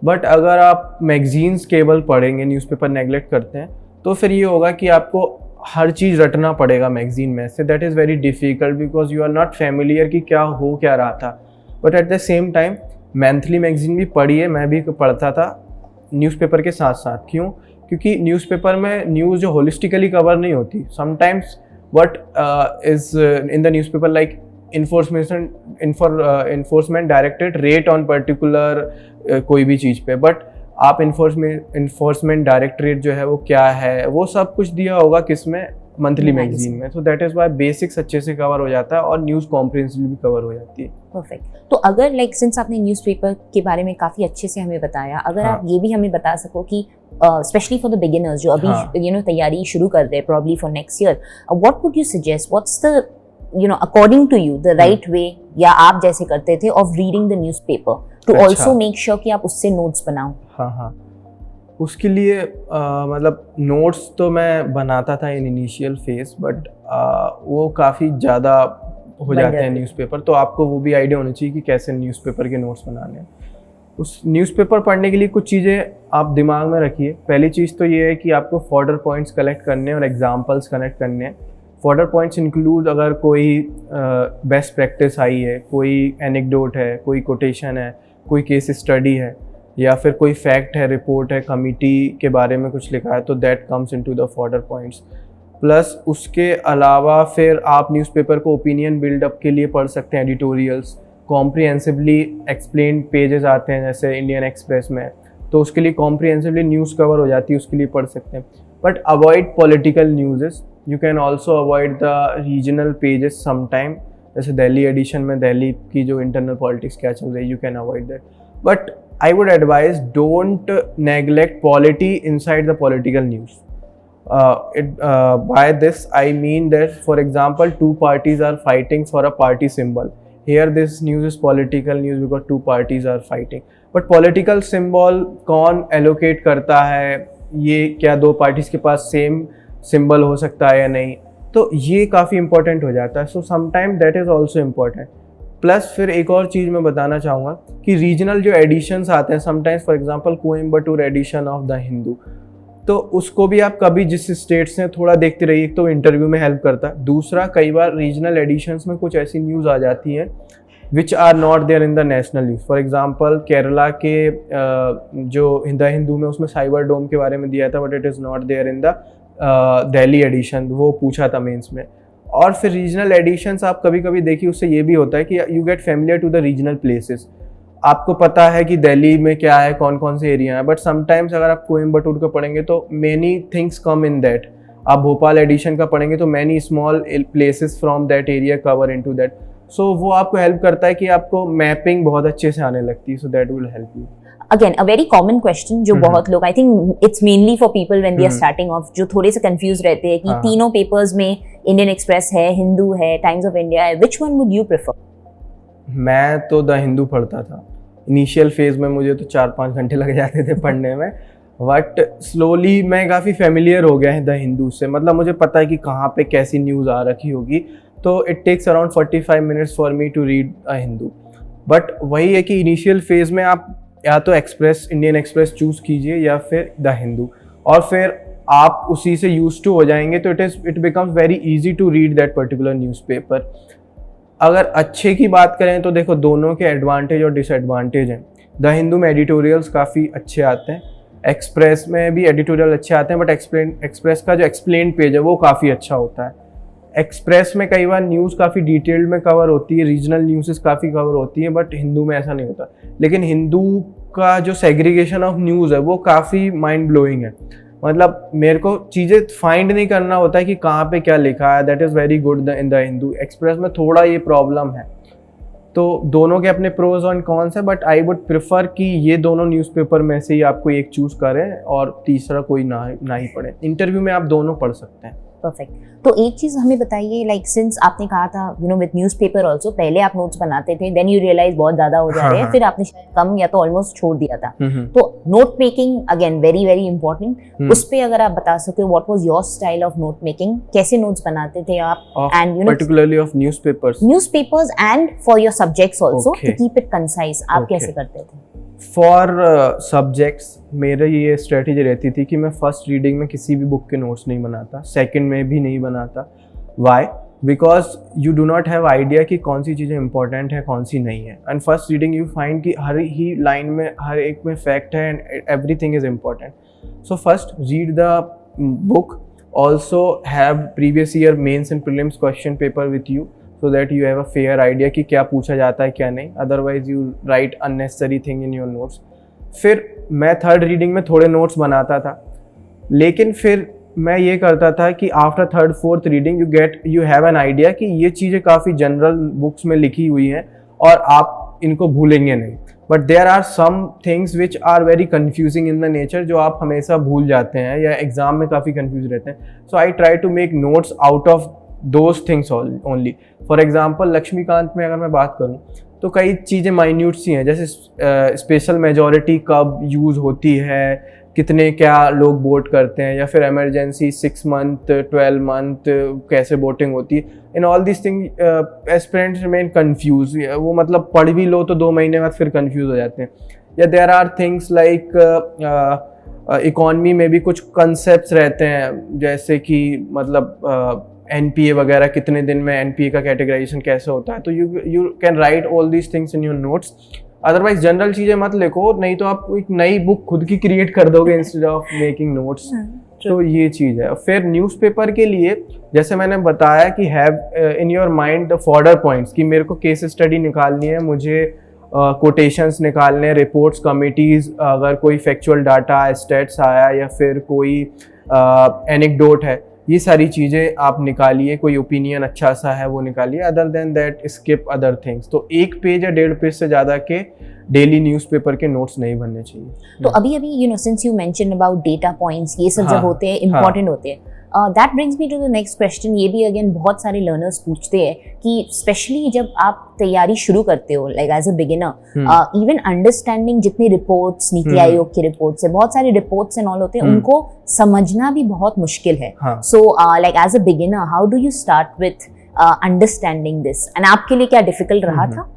[SPEAKER 1] But अगर आप मैगजीन्स केवल पढ़ेंगे, न्यूज़पेपर नेगलेक्ट करते हैं, तो फिर ये होगा कि आपको हर चीज़ रटना पड़ेगा मैगजीन में से. That is very difficult because you are not familiar कि क्या हो क्या रहा था. But at the same time monthly magazine भी पढ़िए. मैं भी पढ़ता था न्यूज़पेपर के साथ साथ. क्यों? क्योंकि न्यूज़पेपर में न्यूज़ जो होलिस्टिकली कवर नहीं होती. Sometimes what is in the newspaper like enforcement directorate rate on particular कोई भी चीज़ पे, बट आप इन्फोर्समेंट डायरेक्टरेट जो है वो क्या है, वो सब कुछ दिया होगा किसमें, मंथली मैगजीन में. सो दैट इज़ वाई बेसिक्स अच्छे से कवर हो जाता है और न्यूज़ कॉम्प्रिहेंसिवली भी कवर हो जाती है.
[SPEAKER 2] परफेक्ट. तो अगर लाइक सिंस आपने न्यूज़पेपर के बारे में काफ़ी अच्छे से हमें बताया, अगर आप ये भी हमें बता सको कि स्पेशली फॉर द बिगिनर्स जो अभी तैयारी शुरू कर रहे हैं probably for next year, what would you suggest, what's the according to you the right way, या आप जैसे करते थे, of reading the newspaper to also make sure कि आप उससे नोट्स बनाओ?
[SPEAKER 1] हाँ, उसके लिए मतलब नोट्स तो मैं बनाता था इन इनिशियल फेज, बट वो काफ़ी ज़्यादा हो जाते हैं न्यूज़पेपर, तो आपको वो भी आइडिया होना चाहिए कि कैसे न्यूज़पेपर के नोट्स बनाने हैं. उस न्यूज़पेपर पढ़ने के लिए कुछ चीज़ें आप दिमाग में रखिए. पहली चीज़ तो ये है कि आपको फॉर्डर पॉइंट्स कलेक्ट करने हैं और एग्जाम्पल्स कनेक्ट करने हैं. फॉर्डर पॉइंट्स इंक्लूड अगर कोई बेस्ट प्रैक्टिस आई है, कोई एनेक्डोट है, कोई कोटेशन है, कोई केस स्टडी है, या फिर कोई फैक्ट है, रिपोर्ट है, कमिटी के बारे में कुछ लिखा है, तो that comes into the fodder points. Plus उसके अलावा फिर आप न्यूज़पेपर को ओपिनियन बिल्डअप के लिए पढ़ सकते हैं. एडिटोरियल्स, कॉम्प्रिहेंसिवली एक्सप्लेन पेजेस आते हैं जैसे इंडियन एक्सप्रेस में, तो उसके लिए कॉम्प्रिहेंसिवली न्यूज़ कवर हो जाती है, उसके लिए पढ़ सकते हैं. But avoid political news. You can also avoid the regional pages sometime, जैसे दिल्ली एडिशन में दिल्ली की जो इंटरनल पॉलिटिक्स क्या चल रही है, you can avoid that. But I would advise don't neglect polity inside the political news. By this I mean that, for example, two parties are fighting for a party symbol. Here this news is political news because two parties are fighting. But political symbol कौन allocate करता है, ये क्या दो parties के पास same symbol हो सकता है या नहीं, तो ये काफ़ी important हो जाता है. So sometimes that is also important. Plus फिर एक और चीज़ मैं बताना चाहूँगा कि रीजनल जो एडिशंस आते हैं sometimes, for example Coimbatore edition of the Hindu, तो उसको भी आप कभी जिस स्टेट से थोड़ा देखते रहिए, एक तो इंटरव्यू में हेल्प करता है, दूसरा कई बार रीजनल एडिशंस में कुछ ऐसी न्यूज़ आ जाती हैं which are not there in the national news. For example Kerala के जो हिंदू में उसमें साइबर डोम के बारे में दिया था, but it is not there in the Delhi edition, वो पूछा था मेंस में. और फिर रीजनल एडिशंस आप कभी कभी देखिए, उससे ये भी होता है कि you get familiar to the regional places. आपको पता है कि दिल्ली में क्या है, कौन कौन से एरिया है, बट समटाइम्स अगर आप कोयम्बटूर का पढ़ेंगे तो many things come in that. आप भोपाल एडिशन का पढ़ेंगे तो many small places from that area cover into that. So वो आपको हेल्प करता है कि आपको मैपिंग बहुत अच्छे से आने लगती है. So that will help you.
[SPEAKER 2] Again, a very common question जो बहुत लोग, I think it's mainly for people when they are starting off, जो थोड़े से confused रहते हैं कि तीनों papers में इंडियन एक्सप्रेस है, हिंदू है, टाइम्स ऑफ इंडिया है, which one would you prefer?
[SPEAKER 1] मैं तो द हिंदू पढ़ता था. इनिशियल फेज में मुझे तो 4-5 घंटे लग जाते थे पढ़ने में, बट स्लोली मैं काफ़ी फेमिलियर हो गया है द हिंदू से. मतलब मुझे पता है कि कहाँ पे कैसी न्यूज़ आ रखी होगी, तो it takes around 45 minutes for me to read a Hindu. But वही है कि इनिशियल फेज में आप या तो एक्सप्रेस, इंडियन एक्सप्रेस चूज़ कीजिए या फिर द हिंदू, और फिर आप उसी से यूज टू हो जाएंगे तो it becomes very easy to read that particular newspaper. अगर अच्छे की बात करें तो देखो दोनों के एडवांटेज और डिसएडवांटेज हैं. द हिंदू में एडिटोरियल्स काफ़ी अच्छे आते हैं, एक्सप्रेस में भी एडिटोरियल अच्छे आते हैं, बट एक्सप्रेस का जो एक्सप्लेन पेज है वो काफ़ी अच्छा होता है. एक्सप्रेस में कई बार न्यूज़ काफ़ी डिटेल्ड में कवर होती है, रीजनल न्यूज़ काफ़ी कवर होती है, बट हिंदू में ऐसा नहीं होता. लेकिन हिंदू का जो सेग्रीगेशन ऑफ न्यूज़ है वो काफ़ी माइंड ब्लोइंग है. मतलब मेरे को चीज़ें फाइंड नहीं करना होता है कि कहाँ पे क्या लिखा है. That is very good in the Hindu. Express में थोड़ा ये प्रॉब्लम है. तो दोनों के अपने प्रोज और कॉन्स है, बट आई वुड प्रेफर कि ये दोनों न्यूज़पेपर में से ही आपको एक चूज़ करें और तीसरा कोई ना ही पढ़े. इंटरव्यू में आप दोनों पढ़ सकते हैं.
[SPEAKER 2] परफेक्ट. तो एक चीज हमें बताइए, लाइक सिंस आपने कहा था विद न्यूज़पेपर आल्सो, पहले आप नोट्स बनाते थे, देन यू रियलाइज बहुत ज्यादा हो जा रहे हैं, फिर आपने शायद कम या तो ऑलमोस्ट छोड़ दिया था. तो note making again very very important. उस पे अगर आप बता सके what was your style of note making, कैसे नोट्स बनाते थे आप, and
[SPEAKER 1] particularly of newspapers
[SPEAKER 2] and for your subjects also, to keep it concise, आप कैसे करते थे?
[SPEAKER 1] फॉर सब्जेक्ट्स मेरा ये स्ट्रेटेजी रहती थी कि मैं फर्स्ट रीडिंग में किसी भी बुक के नोट्स नहीं बनाता, सेकंड में भी नहीं बनाता. Why? Because you do not have idea कि कौन सी चीज़ें इंपॉर्टेंट है, कौन सी नहीं है. And first reading you find कि हर ही लाइन में, हर एक में फैक्ट है and everything is important. So first read the book, also have previous year mains and prelims question paper with you, so that you have a fair idea कि क्या पूछा जाता है क्या नहीं. Otherwise you right unnecessary thing in your notes. फिर मैं third reading में थोड़े नोट्स बनाता था, लेकिन फिर मैं ये करता था कि after third fourth reading you have an idea कि ये चीज़ें काफ़ी जनरल बुक्स में लिखी हुई हैं और आप इनको भूलेंगे नहीं. But there are some things which are very confusing in the nature, जो आप हमेशा भूल जाते हैं या एग्जाम में काफ़ी कन्फ्यूज रहते हैं. So I try to make notes out of those things only. For example Laxmikanth में अगर मैं बात करूँ तो कई चीज़ें माइन्यूट सी हैं, जैसे स्पेशल मेजॉरिटी कब यूज़ होती है, कितने क्या लोग वोट करते हैं, या फिर इमरजेंसी 6 मंथ 12 मंथ कैसे वोटिंग होती है. In all this thing aspirants remain confuse. वो मतलब पढ़ भी लो तो 2 महीने बाद फिर कन्फ्यूज हो जाते हैं. या there are things like economy में भी कुछ कंसेप्ट रहते हैं, जैसे कि मतलब एनपीए वगैरह, कितने दिन में एनपीए का कैटेगराइजेशन कैसे होता है. तो you can write all these things in your notes. Otherwise general चीज़ें मत लिखो, नहीं तो आप एक नई बुक खुद की क्रिएट कर दोगे इंस्टेड ऑफ मेकिंग नोट्स. तो ये चीज़ है. फिर न्यूज़पेपर के लिए जैसे मैंने बताया कि have in your mind the fodder points, कि मेरे को केस स्टडी निकालनी है, मुझे कोटेशंस निकालने हैं, रिपोर्ट्स, कमिटीज़, अगर कोई फैक्चुअल डाटा स्टैट्स आया या फिर कोई एनेक्डोट है, ये सारी चीज़ें आप निकालिए, कोई ओपिनियन अच्छा सा है वो निकालिए, other than that skip other things. तो 1 पेज या 1.5 पेज से ज़्यादा के डेली न्यूज़पेपर के नोट्स नहीं बनने चाहिए।
[SPEAKER 2] तो अभी अभी since you mention about data points, ये सब
[SPEAKER 1] हाँ,
[SPEAKER 2] जब होते हैं इंपॉर्टेंट होते हैं, that brings me to the next question. ये भी अगेन बहुत सारे लर्नर्स पूछते हैं कि स्पेशली जब आप तैयारी शुरू करते हो, like as a beginner, even understanding जितनी रिपोर्ट्स, नीति आयोग की रिपोर्ट्स है, बहुत सारे रिपोर्ट्स एंड ऑल होते हैं, उनको समझना भी बहुत मुश्किल है। So like as a beginner, how do you start with understanding this, and आपके लिए क्या डिफिकल्ट रहा था?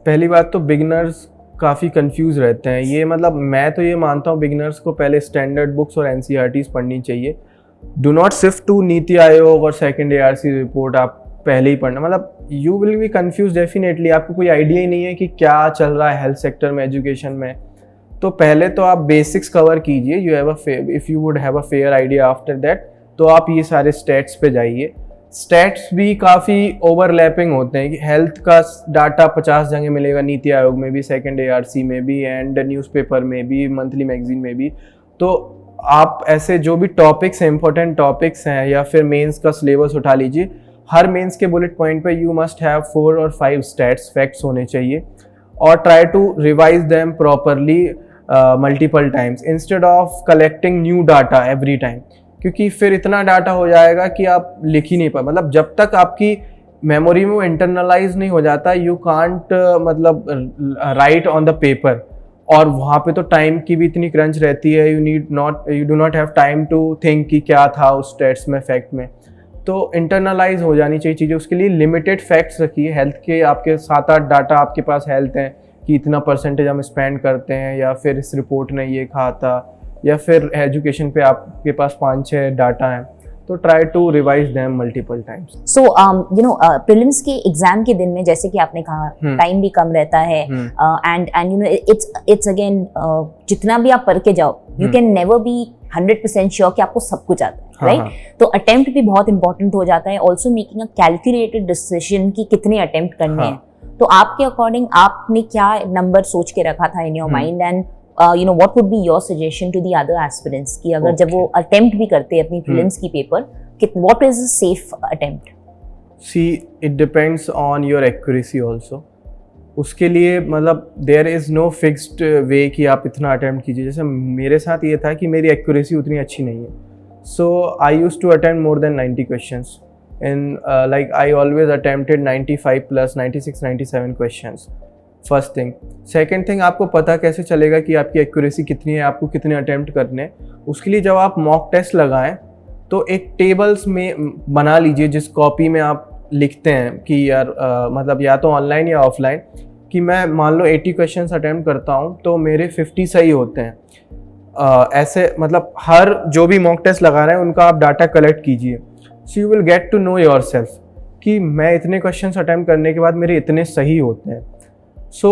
[SPEAKER 1] पहली बात तो बिगिनर्स काफ़ी कंफ्यूज रहते हैं। ये मतलब मैं तो ये मानता हूँ बिगिनर्स को पहले स्टैंडर्ड बुक्स और एनसीईआरटीज़ पढ़नी चाहिए। Do not shift to NITI Aayog और सेकंड एआरसी रिपोर्ट आप पहले ही पढ़ना, मतलब you will be confuse definitely. आपको कोई आइडिया ही नहीं है कि क्या चल रहा है हेल्थ सेक्टर में, एजुकेशन में। तो पहले तो आप बेसिक्स कवर कीजिए। You have if you would have a fair idea after that, तो आप ये सारे स्टैट्स पे जाइए। स्टैट्स भी काफ़ी ओवरलैपिंग होते हैं कि हेल्थ का डाटा 50 जगह मिलेगा, नीति आयोग में भी, सेकंड एआरसी में भी, एंड न्यूज़पेपर में भी, मंथली मैगजीन में भी। तो आप ऐसे जो भी टॉपिक्स हैं, इंपॉर्टेंट टॉपिक्स हैं, या फिर मेंस का सिलेबस उठा लीजिए। हर मेंस के बुलेट पॉइंट पे यू मस्ट हैव 4 और 5 स्टैट्स फैक्ट्स होने चाहिए, और try to revise them properly multiple times instead of collecting new data every time, क्योंकि फिर इतना डाटा हो जाएगा कि आप लिख ही नहीं पाए। मतलब जब तक आपकी मेमोरी में वो इंटरनलाइज नहीं हो जाता, यू कांट मतलब राइट ऑन द पेपर। और वहाँ पे तो टाइम की भी इतनी क्रंच रहती है, you do not have time to think कि क्या था उस स्टेट्स में, फैक्ट में। तो इंटरनलाइज हो जानी चाहिए चीज़ें। उसके लिए लिमिटेड फैक्ट्स रखिए। हेल्थ के आपके 7-8 डाटा आपके पास हेल्थ हैं कि इतना परसेंटेज हम स्पेंड करते हैं, या फिर इस रिपोर्ट ने ये कहा था, या फिर एजुकेशन पे आपके पास 5-6 डाटा हैं। तो try to revise them multiple times.
[SPEAKER 2] So prelims के एग्जाम के दिन में, जैसे कि आपने कहा, टाइम भी कम रहता है, एंड इट्स अगेन, जितना भी आप पढ़ के जाओ, you can never be 100% sure कि आपको सब कुछ आता है, राइट? तो अटेम्प्ट भी बहुत इंपॉर्टेंट हो जाता है। Also making a calculated decision कि कितने अटेम्प्ट करने हैं। तो आपके अकॉर्डिंग आपने क्या नंबर सोच के रखा था in your mind, and what would be your suggestion to the other aspirants कि अगर जब वो attempt भी करते हैं अपनी prelims की paper, what is a safe attempt?
[SPEAKER 1] See, it depends on your accuracy also. उसके लिए मतलब there is no fixed way कि आप इतना attempt कीजिए। जैसे मेरे साथ ये था कि मेरी accuracy उतनी अच्छी नहीं है, so I used to attempt more than 90 questions and like I always attempted 95 plus 96 97 questions. First thing. Second thing, आपको पता कैसे चलेगा कि आपकी एक्यूरेसी कितनी है, आपको कितने अटेम्प्ट करने हैं? उसके लिए जब आप मॉक टेस्ट लगाएं तो एक टेबल्स में बना लीजिए, जिस कॉपी में आप लिखते हैं कि यार मतलब या तो ऑनलाइन या ऑफलाइन, कि मैं मान लो 80 क्वेश्चंस अटेम्प्ट करता हूँ तो मेरे 50 सही होते हैं। ऐसे मतलब हर जो भी मॉक टेस्ट लगा रहे हैं उनका आप डाटा कलेक्ट कीजिए। So you will get to know yourself कि मैं इतने क्वेश्चंस अटेम्प्ट करने के बाद मेरे इतने सही होते हैं। सो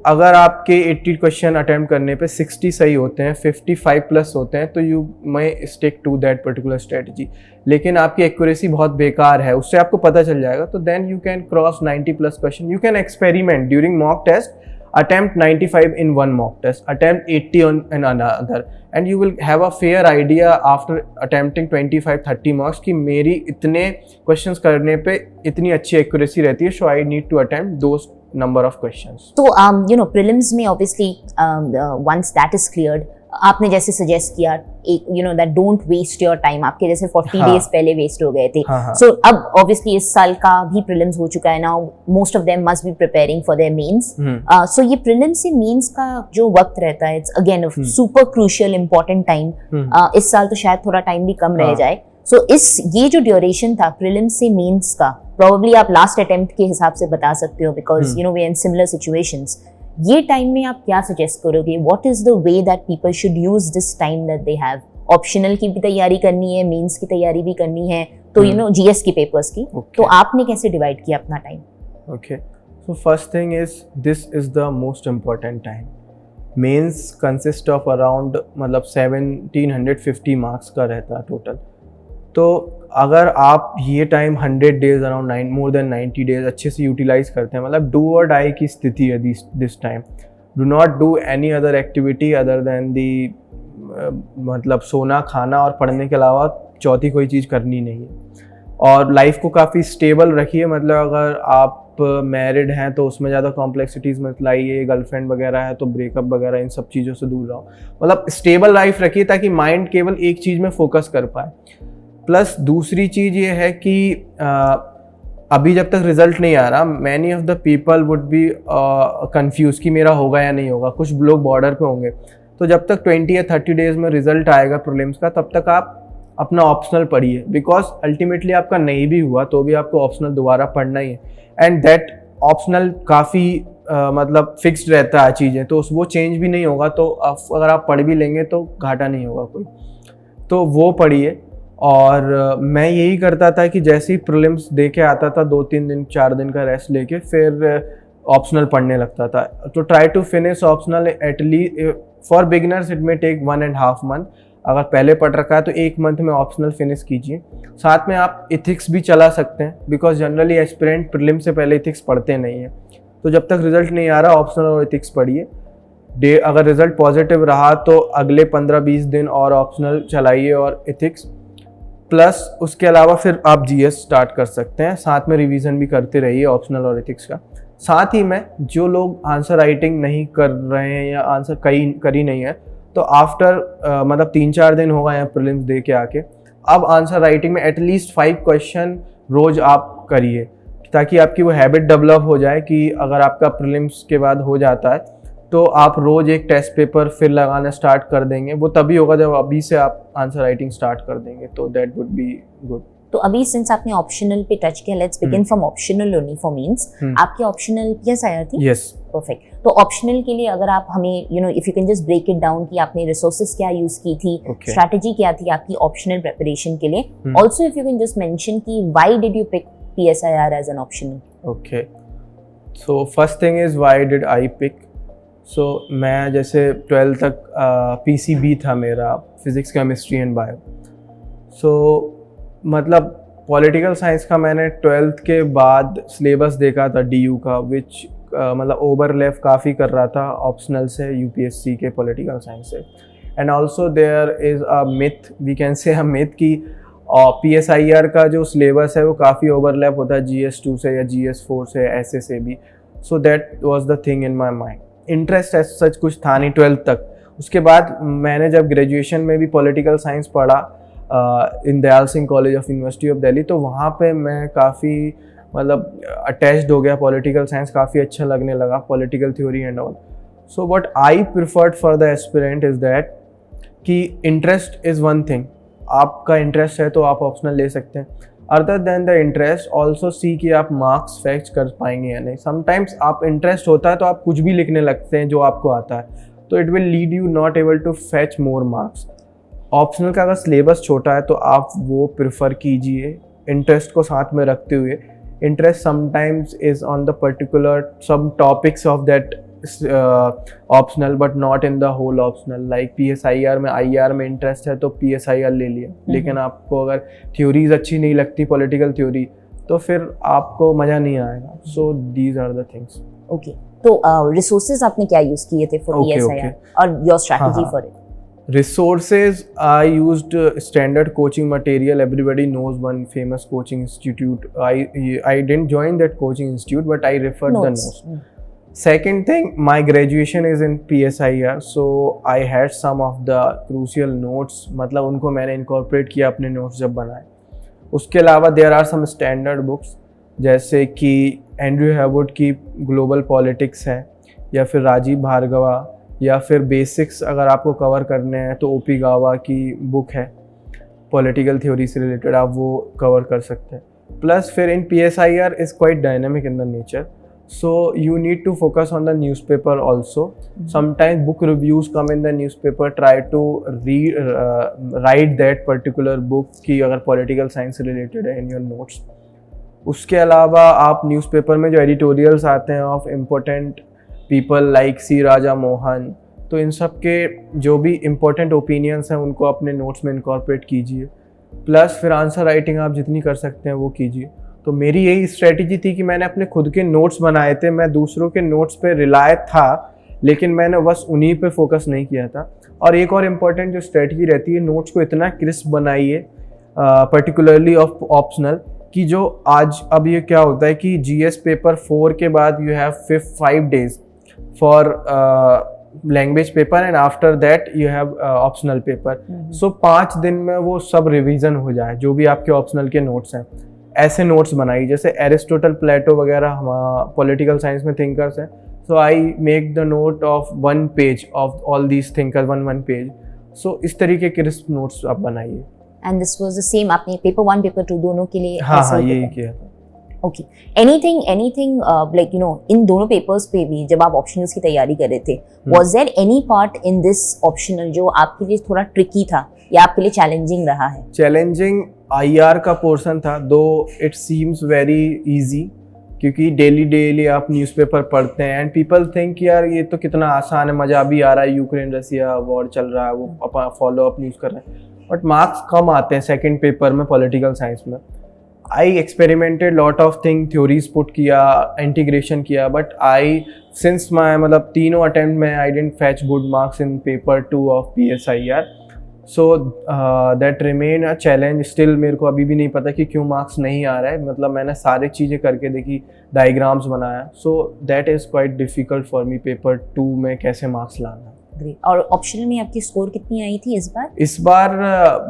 [SPEAKER 1] अगर आपके 80 क्वेश्चन अटेम्प्ट करने पे 60 सही होते हैं, 55 प्लस होते हैं, तो you may stick to that particular strategy. लेकिन आपकी एक्यूरेसी बहुत बेकार है, उससे आपको पता चल जाएगा, तो then you can cross 90 plus question. You can experiment during mock test, attempt 95 in one mock test, attempt 80 on another, and you will have a fair idea after attempting 25-30 marks कि मेरी इतने questions करने पे इतनी अच्छी accuracy रहती है, so I need to attempt those number of questions.
[SPEAKER 2] So prelims में obviously once that is cleared, आपने जैसे सजेस्ट किया एक that don't waste your time, आपके जैसे 40 days पहले वेस्ट हो गए थे। So अब obviously इस साल का भी prelims हो चुका है, now most of them must be preparing for their mains. So ये prelims से mains का जो वक्त रहता है, it's again a super crucial important time. इस साल तो शायद थोड़ा टाइम भी कम रह जाए। So ये जो ड्यूरेशन था prelims से mains का, probably आप लास्ट अटेम्प्ट के हिसाब से बता सकते हो, because we are in similar situations. ये टाइम में आप क्या सजेस्ट करोगे? What is the way that people should use this time that they have? Optional की भी तैयारी करनी है, मेंस की तैयारी भी करनी है, तो जीएस की पेपर्स की, तो आपने कैसे डिवाइड किया अपना time?
[SPEAKER 1] Okay, so first thing is this is the most important time. Mains consist of around मतलब 1750 मार्क्स का रहता है टोटल। तो अगर आप ये time 100 days around more than 90 days अच्छे से यूटिलाइज करते हैं, मतलब डू और डाई की स्थिति है this time. Do not do any other activity other than the मतलब सोना, खाना और पढ़ने के अलावा चौथी कोई चीज़ करनी नहीं है। और लाइफ को काफ़ी स्टेबल रखिए, मतलब अगर आप मैरिड हैं तो उसमें ज़्यादा कॉम्प्लेक्सिटीज़ मत लाइए, गर्लफ्रेंड वगैरह है तो ब्रेकअप वगैरह इन सब चीज़ों से दूर रहो। मतलब स्टेबल लाइफ रखिए ताकि माइंड केवल एक चीज़ में फोकस कर पाए। प्लस दूसरी चीज़ ये है कि अभी जब तक रिजल्ट नहीं आ रहा, many of the people would be confuse कि मेरा होगा या नहीं होगा। कुछ लोग बॉर्डर पे होंगे, तो जब तक 20 या 30 डेज में रिजल्ट आएगा प्रीलिम्स का, तब तक आप अपना ऑप्शनल पढ़िए, बिकॉज अल्टीमेटली आपका नहीं भी हुआ तो भी आपको ऑप्शनल दोबारा पढ़ना ही है। एंड दैट ऑप्शनल काफ़ी मतलब फिक्स्ड रहता है चीज़ें, तो वो चेंज भी नहीं होगा। तो अगर आप पढ़ भी लेंगे तो घाटा नहीं होगा कोई, तो वो पढ़िए। और मैं यही करता था कि जैसे ही प्रीलिम्स दे के आता था 2-3 दिन 4 दिन का रेस्ट लेके फिर ऑप्शनल पढ़ने लगता था। तो try to finish optional at least for beginners it may take 1.5 month. अगर पहले पढ़ रखा है तो 1 मंथ में ऑप्शनल फिनिश कीजिए। साथ में आप इथिक्स भी चला सकते हैं, बिकॉज जनरली एस्पिरेंट प्रीलिम से पहले इथिक्स पढ़ते नहीं हैं। तो जब तक रिजल्ट नहीं आ रहा ऑप्शनल और इथिक्स पढ़िए। अगर रिजल्ट पॉजिटिव रहा तो अगले 15-20 दिन और ऑप्शनल चलाइए और इथिक्स। प्लस उसके अलावा फिर आप जीएस स्टार्ट कर सकते हैं, साथ में रिवीजन भी करते रहिए ऑप्शनल और इथिक्स का। साथ ही में जो लोग आंसर राइटिंग नहीं कर रहे हैं या आंसर कर ही नहीं है, तो आफ्टर मतलब 3-4 दिन होगा या प्रीलिम्स दे के आके, अब आंसर राइटिंग में एटलीस्ट 5 क्वेश्चन रोज आप करिए, ताकि आपकी वो हैबिट डेवलप हो जाए कि अगर आपका प्रीलिम्स के बाद हो जाता है तो आप रोज एक टेस्ट पेपर फिर लगाना स्टार्ट कर देंगे। वो तभी होगा जब अभी से आप आंसर राइटिंग स्टार्ट कर देंगे, तो दैट वुड बी गुड।
[SPEAKER 2] तो अभी सिंस आपने ऑप्शनल पे टच किया, let's begin from optional only for mains. आपकी ऑप्शनल पीएसआईआर थी?
[SPEAKER 1] Yes,
[SPEAKER 2] perfect. तो ऑप्शनल के लिए अगर आप हमें if you can just break it down कि आपने रिसोर्सेज क्या यूज की थी, स्ट्रैटेजी क्या थी आपकी ऑप्शनल प्रिपरेशन के लिए। Also if you can just mention कि why did you pick PSIR as an optional?
[SPEAKER 1] Okay, so first thing is why did I pick. So मैं जैसे 12th तक पीसीबी था मेरा, physics chemistry and bio. So मतलब political science का मैंने 12th के बाद सिलेबस देखा था डीयू का, विच मतलब ओवरलैप काफ़ी कर रहा था ऑप्शनल से यूपीएससी के पॉलिटिकल साइंस से। And also there is a myth, we can say a myth कि पीएसआईआर का जो सिलेबस है वो काफ़ी ओवरलैप होता है GS2 से या GS4 से, ऐसे से भी। So that was the thing in my mind. Interest ऐसा सच कुछ था नहीं 12th तक। उसके बाद मैंने जब ग्रेजुएशन में भी पॉलिटिकल साइंस पढ़ा in Dayal Singh college of university of Delhi, तो वहाँ पे मैं काफ़ी मतलब अटैच्ड हो गया। पॉलिटिकल साइंस काफ़ी अच्छा लगने लगा, political theory and all. So what I preferred for the aspirant is that कि इंटरेस्ट इज़ वन थिंग। आपका इंटरेस्ट है तो आप ऑप्शनल ले सकते हैं। Other than the interest also see कि आप मार्क्स फैक्च कर पाएंगे या नहीं। समटाइम्स आप इंटरेस्ट होता है तो आप कुछ भी लिखने लगते हैं जो आपको आता है, तो it will lead you not able to fetch more marks. Optional का अगर सिलेबस छोटा है तो आप वो प्रिफर कीजिए इंटरेस्ट को साथ में रखते हुए। Interest sometimes is on the particular some topics of that optional but not in the whole optional. Like PSIR में आईआर में इंटरेस्ट है तो पीएसआईआर ले लिया, लेकिन आपको अगर थ्योरीज अच्छी नहीं लगती पॉलिटिकल थ्योरी तो फिर आपको मज़ा नहीं आएगा। So these are the things.
[SPEAKER 2] Okay, तो रिसोर्सेज आपने क्या यूज किए थे फॉर पीएसआईआर और your strategy for it?
[SPEAKER 1] Resources, I used standard coaching material. Everybody knows one famous coaching institute. I didn't join that coaching institute, but I referred the notes. Second thing, my graduation is in PSIR, so I had some of the crucial notes. मतलब उनको मैंने incorporate किया अपने notes जब बनाए। उसके अलावा there are some standard books, जैसे कि एंड्रयू हैवुड की ग्लोबल पॉलिटिक्स है, या फिर राजीव भार्गवा, या फिर बेसिक्स अगर आपको कवर करने हैं तो ओपी गावा की बुक है पॉलिटिकल थ्योरी से रिलेटेड, आप वो कवर कर सकते हैं। प्लस फिर in PSIR is quite dynamic in the nature, so you need to focus on the newspaper also. Sometimes book reviews come in the newspaper. Try to write that particular book कि अगर political science से related है in your notes. उसके अलावा आप newspaper में जो editorials आते हैं ऑफ इम्पोर्टेंट पीपल लाइक सी राजा मोहन, तो इन सब के जो भी इम्पोर्टेंट ओपिनियंस हैं उनको अपने नोट्स में इनकॉर्पोरेट कीजिए। प्लस फिर आंसर राइटिंग आप जितनी कर सकते हैं वो कीजिए। तो मेरी यही स्ट्रेटजी थी कि मैंने अपने खुद के नोट्स बनाए थे, मैं दूसरों के नोट्स पे रिलाय था, लेकिन मैंने बस उन्हीं पे फोकस नहीं किया था। और एक और इम्पॉर्टेंट जो स्ट्रेटजी रहती है, नोट्स को इतना क्रिस्प बनाइए पर्टिकुलरली ऑफ ऑप्शनल, कि जो आज अब ये क्या होता है कि GS पेपर 4 के बाद you have 5 days for language paper and after that you have optional paper. So 5 दिन में वो सब रिवीजन हो जाए जो भी आपके ऑप्शनल के नोट्स हैं। ऐसे नोट्स बनाइए जैसे एरिस्टोटल, प्लेटो वगैरह हम पॉलिटिकल साइंस में थिंकर्स हैं। So I make the note of 1 page of all these thinkers, 1 page। So इस तरीके के क्रिस्प नोट्स आप बनाइए।
[SPEAKER 2] And this was the same, आपने पेपर 1 पेपर 2 दोनों के लिए?
[SPEAKER 1] हाँ, यही किया था।
[SPEAKER 2] ओके, एनीथिंग लाइक इन दोनों पेपर्स पे भी जब आप ऑप्शनल्स की तैयारी कर रहे थे, was there any part in this optional जो आपके लिए थोड़ा ट्रिकी था या आपके लिए चैलेंजिंग रहा है?
[SPEAKER 1] चैलेंजिंग IR का पोर्शन था, दो इट सीम्स वेरी इजी, क्योंकि डेली आप न्यूज़पेपर पढ़ते हैं एंड पीपल थिंक यार ये तो कितना आसान है, मज़ा भी आ रहा है, यूक्रेन रसिया वॉर चल रहा है, वो अपना फॉलो अप न्यूज़ कर रहे हैं, बट मार्क्स कम आते हैं सेकंड पेपर में पॉलिटिकल साइंस में। I experimented lot of thing, theories put किया, इंटीग्रेशन किया, बट आई सिंस माई मतलब तीनों अटेम्प्ट में I didn't fetch good marks in paper 2 of PSIR। So that remain a challenge still. मेरे को अभी भी नहीं पता कि क्यों मार्क्स नहीं आ रहा है, मतलब मैंने सारी चीज़ें करके देखी, डायग्राम्स बनाया, सो that is quite difficult for me paper 2 में कैसे मार्क्स लाना।
[SPEAKER 2] ग्रेट। और ऑप्शनल में आपकी स्कोर कितनी आई थी इस बार?
[SPEAKER 1] इस बार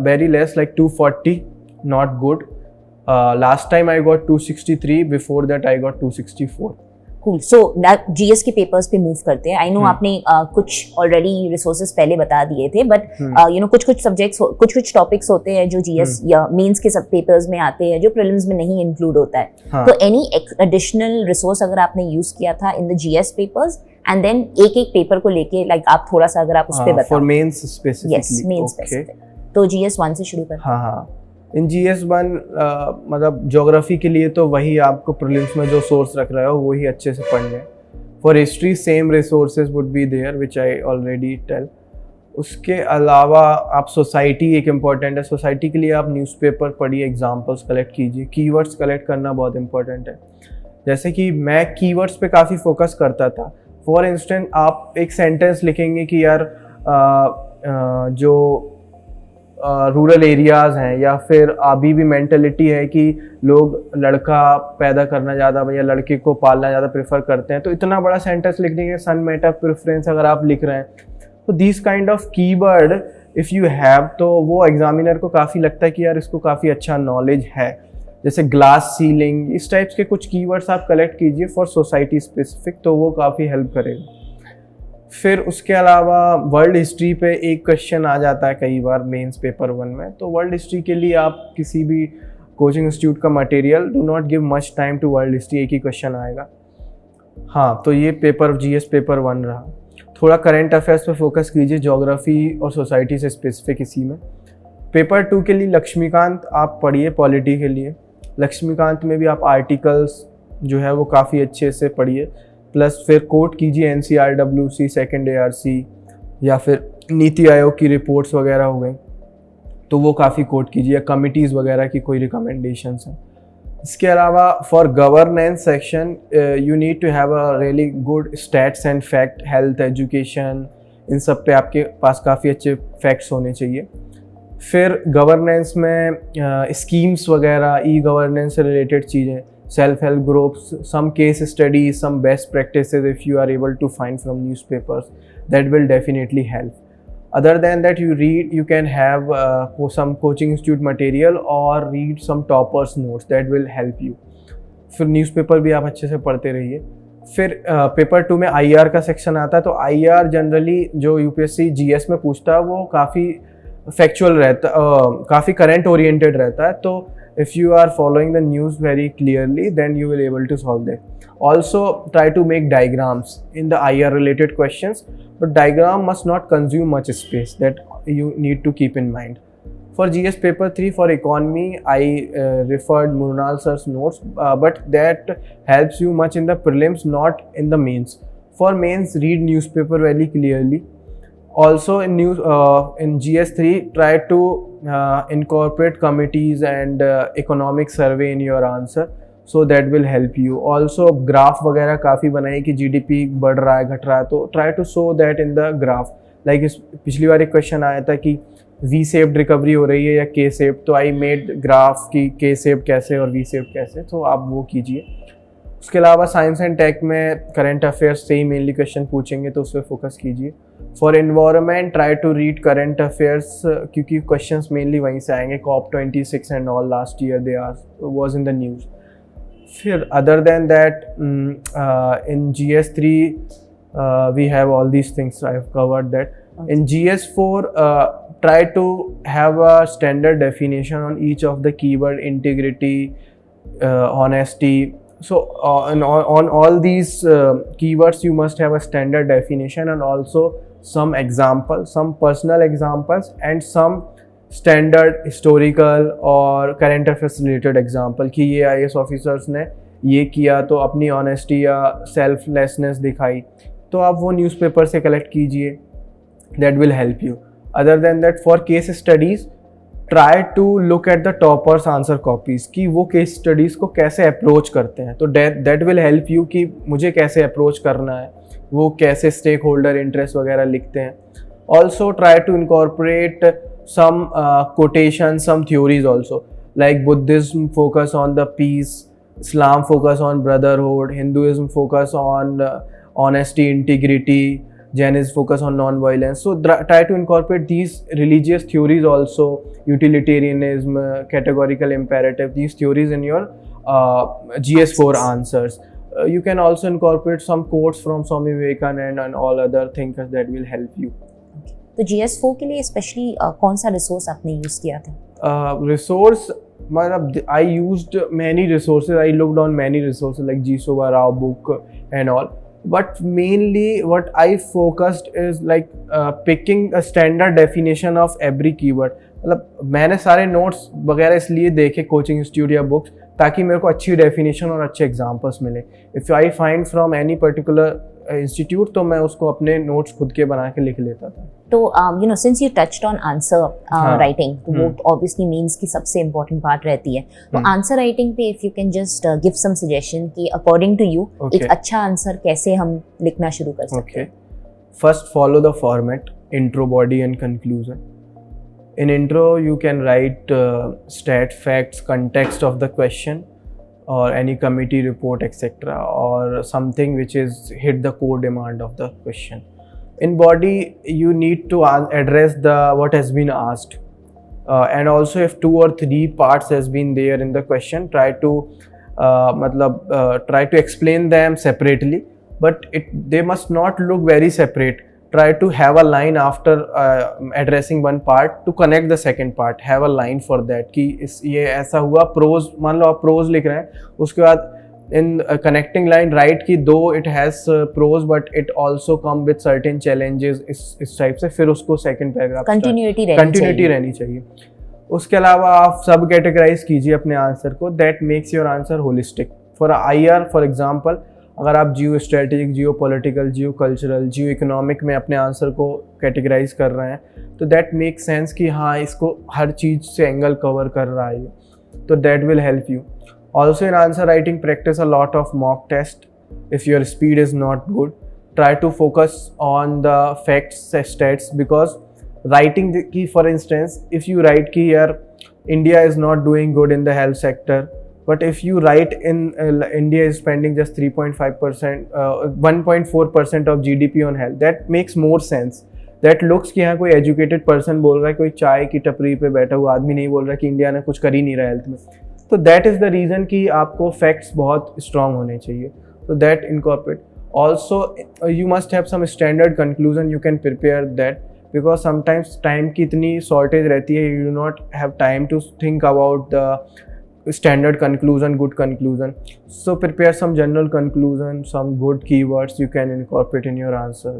[SPEAKER 1] very less, like 240, not good. Last time I got 263, before that I got 264।
[SPEAKER 2] Cool. So GS के पेपर्स पे मूव करते हैं। आई नो आपने कुछ ऑलरेडी रिसोर्सेज पहले बता दिए थे, बट कुछ सब्जेक्ट्स, कुछ टॉपिक्स होते हैं जो GS या मेंस के सब पेपर्स में आते हैं जो प्रीलिम्स में नहीं इंक्लूड होता है।
[SPEAKER 1] हाँ.
[SPEAKER 2] तो एनी एडिशनल रिसोर्स अगर आपने यूज किया था in the GS papers, and then एक पेपर को लेके लाइक आप थोड़ा सा अगर आप उस पे बताओ।
[SPEAKER 1] For mains specifically?
[SPEAKER 2] Yes, mains specific. तो GS 1 से शुरू करते हैं।
[SPEAKER 1] हाँ, इन GS 1 मतलब ज्योग्राफी के लिए तो वही आपको प्रीलिम्स में जो सोर्स रख रहा हो वही अच्छे से पढ़ लें। For history same resources would be there which I already tell. उसके अलावा आप सोसाइटी एक इम्पॉर्टेंट है, सोसाइटी के लिए आप न्यूज़पेपर पढ़िए, एग्जाम्पल्स कलेक्ट कीजिए, कीवर्ड्स कलेक्ट करना बहुत इंपॉर्टेंट है। जैसे कि मैं कीवर्ड्स पे काफ़ी फोकस करता था। फॉर इंस्टेंस आप एक सेंटेंस लिखेंगे कि यार जो रूरल एरियाज़ हैं, या फिर अभी भी मेंटलिटी है कि लोग लड़का पैदा करना ज़्यादा या लड़के को पालना ज़्यादा प्रेफर करते हैं, तो इतना बड़ा सेंटेंस लिखने के सन मेटा प्रेफरेंस अगर आप लिख रहे हैं, तो this kind of keyword if you have, तो वो एग्जामिनर को काफ़ी लगता है कि यार इसको काफ़ी अच्छा नॉलेज है। जैसे ग्लास सीलिंग, इस टाइप्स के कुछ कीवर्ड्स आप कलेक्ट कीजिए फॉर सोसाइटी स्पेसिफिक, तो वो काफ़ी हेल्प करेगा। फिर उसके अलावा वर्ल्ड हिस्ट्री पे एक क्वेश्चन आ जाता है कई बार मेंस पेपर 1 में, तो वर्ल्ड हिस्ट्री के लिए आप किसी भी कोचिंग इंस्टीट्यूट का material, do not give much time to world history, एक ही क्वेश्चन आएगा। हाँ, तो ये पेपर GS पेपर 1 रहा। थोड़ा करंट अफेयर्स पे फोकस कीजिए, ज्योग्राफी और सोसाइटी से स्पेसिफिक इसी में। पेपर 2 के लिए लक्ष्मीकांत आप पढ़िए, पॉलिटी के लिए। लक्ष्मीकांत में भी आप आर्टिकल्स जो है वो काफ़ी अच्छे से पढ़िए, प्लस फिर कोट कीजिए NCRWC, सेकंड ARC, या फिर नीति आयोग की रिपोर्ट्स वगैरह हो गई, तो वो काफ़ी कोट कीजिए, कमिटीज़ वगैरह की कोई रिकमेंडेशंस हैं। इसके अलावा for governance section you need to have a really good stats and fact, health, education, इन सब पे आपके पास काफ़ी अच्छे फैक्ट्स होने चाहिए। फिर गवर्नेंस में स्कीम्स वगैरह, ई-गवर्नेंस से रिलेटेड चीज़ें, self help groups, some case studies, some best practices if you are able to find from newspapers, that will definitely help. Other than that, you can have some coaching institute material or read some toppers notes, that will help you. फिर newspaper भी आप अच्छे से पढ़ते रहिए। फिर paper 2 में IR का सेक्शन आता है, तो IR जनरली जो UPSC GS में पूछता है वो काफ़ी फैक्चुअल रहता, काफ़ी करंट ओरिएंटेड रहता है, तो if you are following the news very clearly, then you will able to solve that. Also try to make diagrams in the IR related questions, but diagram must not consume much space, that you need to keep in mind. For GS paper 3 for economy, I referred Murnal sir's notes, but that helps you much in the prelims, not in the mains. For mains, read newspaper very clearly. Also in GS3, try to incorporate committees and economic survey in your answer, so that will help you. Also graph वगैरह काफ़ी बनाइए कि GDP बढ़ रहा है, घट रहा है, तो try to show that in the graph. Like पिछली बार एक क्वेश्चन आया था कि वी शेप्ड रिकवरी हो रही है या के शेप, तो आई मेड ग्राफ की के शेप कैसे और वी शेप कैसे, तो आप वो कीजिए। उसके अलावा साइंस एंड टेक में करंट अफेयर्स से ही मेनली क्वेश्चन पूछेंगे, तो उस पर फोकस कीजिए। For environment try to read current affairs, क्योंकि क्वेश्चंस मेनली वहीं से आएंगे। COP26 and all last year they are was in the news. फिर other than that in GS3 we have all these things, I have covered that.
[SPEAKER 2] Okay.
[SPEAKER 1] In GS4 try to have a standard definition on each of the keyword: integrity, honesty. So on all these keywords you must have a standard definition, and also some examples, some personal examples, and some standard historical और current affairs related example कि ये IAS officers ने ये किया तो अपनी honesty या selflessness दिखाई, तो आप वो न्यूज़पेपर से कलेक्ट कीजिए, that will help you. Other than that for case studies try to look at the toppers answer copies कि वो केस स्टडीज़ को कैसे अप्रोच करते हैं, तो दैट विल हेल्प यू कि मुझे कैसे अप्रोच करना है, वो कैसे स्टेक होल्डर इंटरेस्ट वगैरह लिखते हैं। Also try to incorporate some quotation, some theories also, like Buddhism focus on the peace, Islam focus on brotherhood, Hinduism focus on honesty, integrity, Jainism focus on non-violence. So try to incorporate these religious theories also, utilitarianism, categorical imperative, these theories in your GS4 answers. You can also incorporate some quotes from Swami Vivekananda and all other thinkers that will help you.
[SPEAKER 2] तो GS4 के लिए specially कौन सा resource आपने use किया था?
[SPEAKER 1] Resource मतलब I used many resources. I looked on many resources like G. Subba Rao book and all. But mainly what I focused is like picking a standard definition of every keyword. मतलब मैंने सारे notes वगैरह इसलिए देखे coaching institute या books, ताकि मेरे को अच्छी डेफिनेशन और अच्छे एग्जांपल्स मिले। If I find from any particular institute तो मैं उसको अपने नोट्स खुद के बना के लिख लेता था।
[SPEAKER 2] तो you know since you touched on answer writing, तो वो ऑब्वियसली मीन्स की सबसे इम्पोर्टेंट पार्ट रहती है, तो आंसर राइटिंग पे if you can just give some suggestion कि अकॉर्डिंग टू यू एक अच्छा आंसर कैसे हम लिखना शुरू कर सकते हैं।
[SPEAKER 1] First follow the format, intro, body and conclusion. In intro you can write stat, facts, context of the question or any committee report etc, or something which is hit the core demand of the question. In body you need to address the what has been asked, and also if 2 or 3 parts has been there in the question, try to try to explain them separately, but they must not look very separate. Try to have a line after addressing one part to connect the second part. Have a line for that कि ये ऐसा हुआ, pros मान लो आप pros लिख रहे हैं, उसके बाद इन कनेक्टिंग लाइन राइट की दो it has pros but it also come with certain challenges, इस टाइप से, फिर उसको सेकंड पैराग्राफ कंटिन्यूटी रहनी चाहिए। उसके अलावा आप सब कैटेगराइज कीजिए अपने आंसर को, that makes your answer holistic. For IR for example, अगर आप जियो स्ट्रेटेजिक, जियो पॉलिटिकल, जियो कल्चरल, जियो इकोनॉमिक में अपने आंसर को कैटेगराइज कर रहे हैं, तो दैट मेक सेंस कि हाँ इसको हर चीज़ से एंगल कवर कर रहा है, तो that will help you. Also in answer writing practice a lot of mock test if your speed is not good. Try to focus on the facts, stats, because writing की for instance if you write कि यार India is not doing good in the health sector, but if you write in India is spending just 3.5%, 1.4% of GDP on health, that makes more sense. That looks कि यहाँ कोई educated person बोल रहा है, कोई चाय की टपरी पे बैठा हुआ आदमी नहीं बोल रहा कि इंडिया ने कुछ कर ही नहीं रहा हेल्थ में। तो that is the reason कि आपको facts बहुत strong होने चाहिए, so that incorporate. Also you must have some standard conclusion, you can prepare that, because sometimes time की इतनी shortage रहती है, you do not have time to think about the standard conclusion, good conclusion. So prepare some general conclusion, some good keywords you can incorporate in your answer.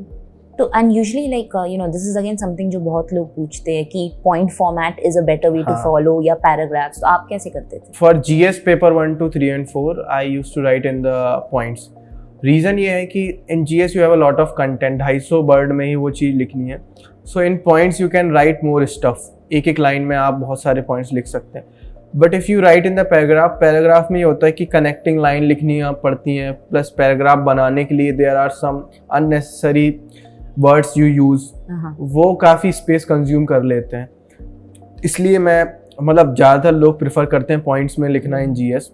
[SPEAKER 2] तो and usually like you know this is again something जो बहुत लोग पूछते हैं कि point format is a better way to follow या paragraphs, तो आप कैसे करते थे?
[SPEAKER 1] For GS paper 1, 2, 3 and 4 I used to write in the points. Reason ये है कि in GS you have a lot of content, 250 word में ही वो चीज़ लिखनी है, so in points you can write more stuff. एक एक लाइन में आप बहुत सारे points लिख सकते हैं। But if you right in the paragraph में ये होता है कि कनेक्टिंग लाइन लिखनी पड़ती हैं, प्लस पैराग्राफ बनाने के लिए there are some unnecessary words you use, वो काफ़ी स्पेस कंज्यूम कर लेते हैं। इसलिए मैं मतलब ज़्यादातर लोग प्रेफर करते हैं पॉइंट्स में लिखना इन GS.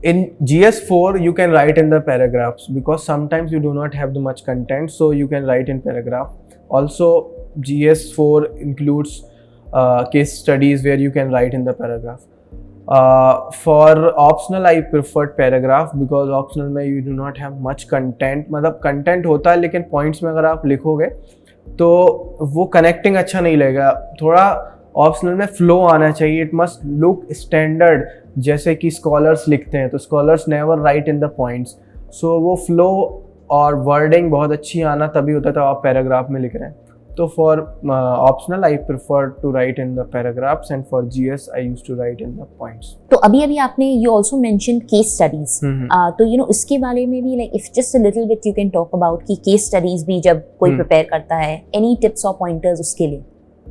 [SPEAKER 1] In GS4 you can write in the paragraphs because sometimes you do not have the much content, so you can write in paragraph. Also GS4 includes case studies where you can write in the paragraph. For optional I preferred paragraph because optional में you do not have much content. मतलब content होता है लेकिन points में अगर आप लिखोगे तो वो connecting अच्छा नहीं लगेगा. थोड़ा ऑप्शनल में फ्लो आना चाहिए. इट मस्ट लुक स्टैंडर्ड, जैसे कि स्कॉलर्स लिखते हैं तो scholars never write in the points. So वो फ्लो और वर्डिंग बहुत अच्छी आना तभी होता था आप पैराग्राफ में लिख रहे हैं. तो for optional I prefer to write in the paragraphs and for GS I used to write in the points.
[SPEAKER 2] तो अभी आपने you also mentioned case studies, तो इसके बारे में भी like if just a little bit you can talk about कि case studies भी जब कोई प्रिपेयर करता है, एनी टिप्स और पॉइंटर्स उसके लिए?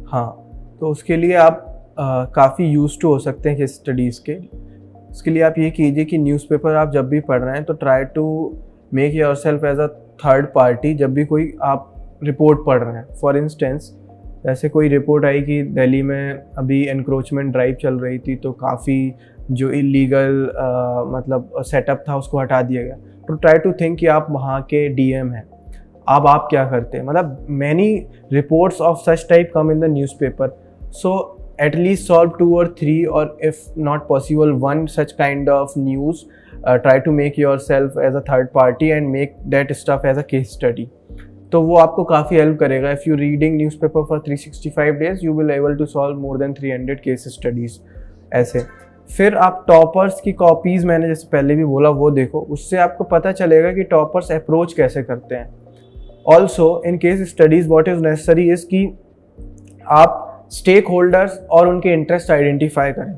[SPEAKER 1] हाँ, तो उसके लिए आप काफ़ी यूज टू हो सकते हैं केस स्टडीज़ के. उसके लिए आप ये कीजिए कि न्यूज़पेपर आप जब भी पढ़ रहे हैं तो try to make yourself as a third party जब भी कोई आप रिपोर्ट पढ़ रहे हैं. फॉर इंस्टेंस जैसे कोई रिपोर्ट आई कि दिल्ली में अभी एनक्रोचमेंट ड्राइव चल रही थी तो काफ़ी जो इलीगल मतलब सेटअप था उसको हटा दिया गया. तो ट्राई टू थिंक कि आप वहाँ के DM हैं, अब आप क्या करते हैं. मतलब many reports of such type come in the newspaper. So at least solve 2 or 3 or if not possible 1 such kind of news. Try to make yourself as a third party and make that stuff as a case study. तो वो आपको काफ़ी help करेगा. If you reading newspaper for 365 days you will able to solve more than 300 case studies. ऐसे फिर आप toppers की copies, मैंने जैसे पहले भी बोला, वो देखो. उससे आपको पता चलेगा कि टॉपर्स अप्रोच कैसे करते हैं. Also in case studies what is necessary is कि आप स्टेक होल्डर्स और उनके इंटरेस्ट आइडेंटिफाई करें.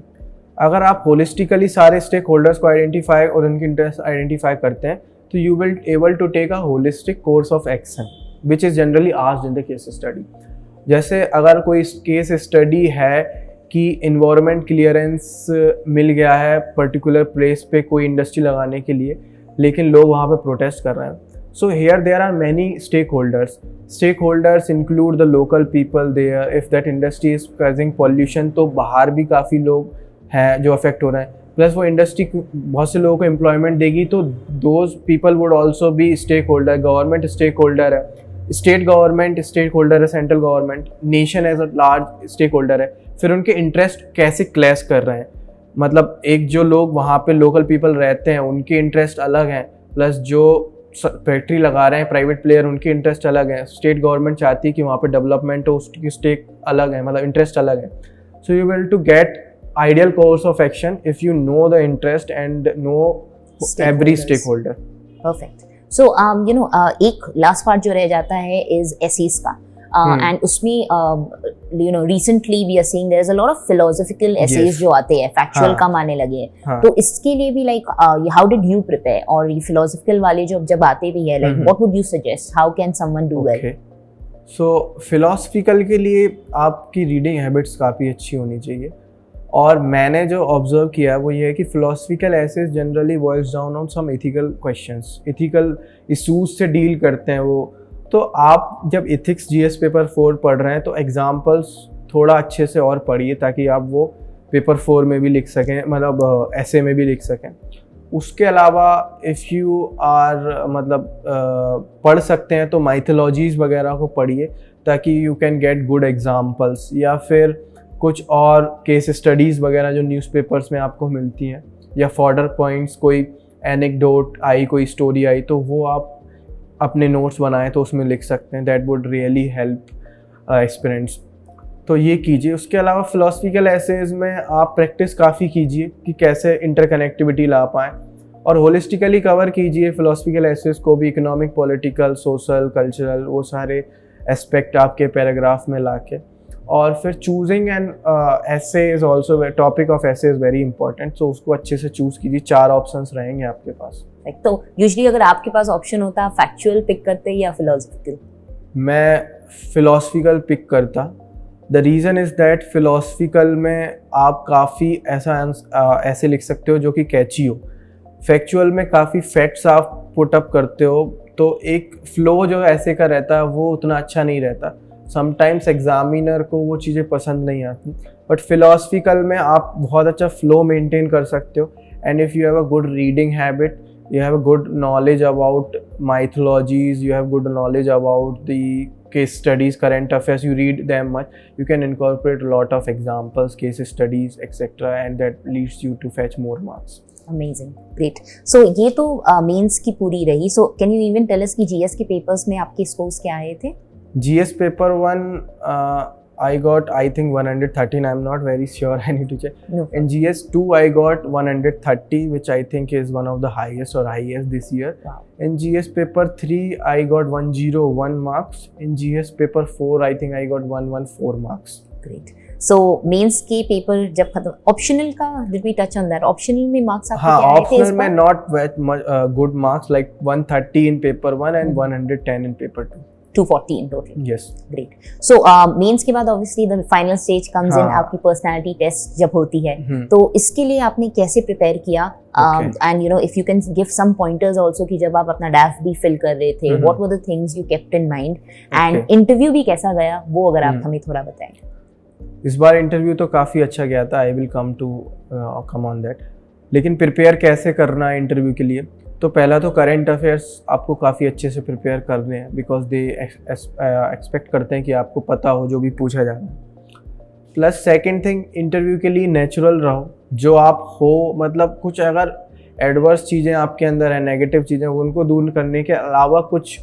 [SPEAKER 1] अगर आप होलिस्टिकली सारे स्टेक होल्डर्स को आइडेंटिफाई और उनके इंटरेस्ट आइडेंटिफाई करते हैं तो you will able to take a holistic course of action which is generally asked in the case study. जैसे अगर कोई केस स्टडी है कि इन्वायरमेंट क्लियरेंस मिल गया है पर्टिकुलर प्लेस पे कोई इंडस्ट्री लगाने के लिए, लेकिन लोग वहाँ पे प्रोटेस्ट कर रहे हैं. So here there are many stakeholders. Stakeholders include the local people there. If that industry is causing pollution, तो बाहर भी काफ़ी लोग हैं जो अफेक्ट हो रहे हैं. प्लस वो इंडस्ट्री बहुत से लोगों को एम्प्लॉयमेंट देगी तो those people would also be stakeholder. Government stakeholder है, स्टेट गवर्नमेंट स्टेक होल्डर है, central government, nation as a large stakeholder है. फिर उनके इंटरेस्ट कैसे क्लैश कर रहे हैं. मतलब एक जो लोग वहाँ पे लोकल पीपल रहते हैं उनके इंटरेस्ट अलग हैं, प्लस जो फैक्ट्री लगा रहे हैं प्राइवेट प्लेयर उनके इंटरेस्ट अलग है. स्टेट गवर्नमेंट चाहती है कि वहाँ पे डेवलपमेंट हो, उसकी स्टेक अलग है, मतलब इंटरेस्ट अलग है. So you will to get ideal course of action if you know the interest and know every stakeholder.
[SPEAKER 2] Perfect. So एक लास्ट पार्ट जो रह जाता है इज एसेस का. And उसमें recently we are seeing there is a lot of philosophical essays जो आते हैं, factual कम आने लगे हैं. तो इसके लिए भी like how did you prepare, और ये philosophical वाले जब आते भी है, like what would you suggest, how can someone do well?
[SPEAKER 1] So philosophical के लिए आपकी reading habits काफ़ी अच्छी होनी चाहिए. और मैंने जो ऑब्जर्व किया वो ये है कि philosophical essays generally boils down on some ethical questions, ethical issues से डील करते हैं वो. तो आप जब एथिक्स GS पेपर 4 पढ़ रहे हैं तो एग्जाम्पल्स थोड़ा अच्छे से और पढ़िए ताकि आप वो पेपर 4 में भी लिख सकें, मतलब ऐसे में भी लिख सकें. उसके अलावा इफ़ यू आर मतलब पढ़ सकते हैं तो माइथोलॉजीज़ वगैरह को पढ़िए ताकि you can get good examples, या फिर कुछ और केस स्टडीज़ वगैरह जो न्यूज़पेपर्स में आपको मिलती हैं, या फॉर्डर पॉइंट्स, कोई एनेक्डोट आई, कोई स्टोरी आई तो वो आप अपने नोट्स बनाएं तो उसमें लिख सकते हैं. That would really help experience. तो ये कीजिए. उसके अलावा फिलोसफिकल एसेज में आप प्रैक्टिस काफ़ी कीजिए कि कैसे इंटरकनेक्टिविटी ला पाएँ, और होलिस्टिकली कवर कीजिए फिलोसफिकल एसेज को भी, इकोनॉमिक, पॉलिटिकल, सोशल, कल्चरल, वो सारे एस्पेक्ट आपके पैराग्राफ में ला के. और फिर choosing an essay is also, topic of essay is very important. So उसको अच्छे से चूज़ कीजिए. 4 ऑप्शंस रहेंगे आपके पास.
[SPEAKER 2] तो यूजुअली अगर आपके पास ऑप्शन होता है फैक्चुअल पिक करते या फिलोसफिकल?
[SPEAKER 1] मैं फिलोसफिकल पिक करता. The reason is that philosophical में आप काफ़ी ऐसे लिख सकते हो जो कि कैची हो. फैक्चुअल में काफ़ी फैक्ट्स आप पुट अप करते हो तो एक फ्लो जो ऐसे का रहता है वो उतना अच्छा नहीं रहता. समटाइम्स एग्जामिनर को वो चीज़ें पसंद नहीं आती, बट फिलोसफिकल में आप बहुत अच्छा फ्लो मेंटेन कर सकते हो. And if you have a good reading habit, you have a good knowledge about mythologies, you have good knowledge about the case studies, current affairs, you read them much, you can incorporate a lot of examples, case studies, etc., and that leads you to fetch more marks.
[SPEAKER 2] Amazing, great. So ये तो mains की पूरी रही. So can you even tell us कि GS के papers में आपके scores क्या आए थे?
[SPEAKER 1] GS paper 1 I got, I think 113, I'm not very sure, I need to check.
[SPEAKER 2] No.
[SPEAKER 1] In GS 2 I got 130, which I think is one of the highest or highest this year.
[SPEAKER 2] Wow.
[SPEAKER 1] In GS paper 3 I got 101 marks. In GS paper 4 I think I got 114 marks.
[SPEAKER 2] Great. So mains के paper जब खत्म, optional का did we touch on that? Optional में marks आपके
[SPEAKER 1] हाँ,
[SPEAKER 2] क्या आए थे इस
[SPEAKER 1] optional में
[SPEAKER 2] बार?
[SPEAKER 1] not that much good marks, like 130 in paper 1 and 110 in paper 2.
[SPEAKER 2] 240 in total.
[SPEAKER 1] Yes.
[SPEAKER 2] Great. So mains के बाद obviously the final stage comes in,
[SPEAKER 1] हाँ.
[SPEAKER 2] आपकी पर्सनालिटी टेस्ट जब होती है, तो इसके लिए आपने कैसे प्रिपेयर किया? And you know, if you can give some pointers also कि जब आप अपना DAF भी fill कर रहे थे, what were the things you kept in mind? And interview भी कैसा गया, वो अगर आप हमें थोड़ा बताएं.
[SPEAKER 1] इस बार इंटरव्यू तो काफ़ी अच्छा गया था. I will come on that. लेकिन प्रिपेयर कैसे करना है इंटरव्यू के लिए, तो पहला तो करंट अफेयर्स आपको काफ़ी अच्छे से प्रिपेयर करने हैं, बिकॉज दे एक्सपेक्ट करते हैं कि आपको पता हो जो भी पूछा जा रहा है. प्लस सेकंड थिंग, इंटरव्यू के लिए नेचुरल रहो, जो आप हो. मतलब कुछ अगर एडवर्स चीज़ें आपके अंदर है, नेगेटिव चीज़ें, उनको दूर करने के अलावा कुछ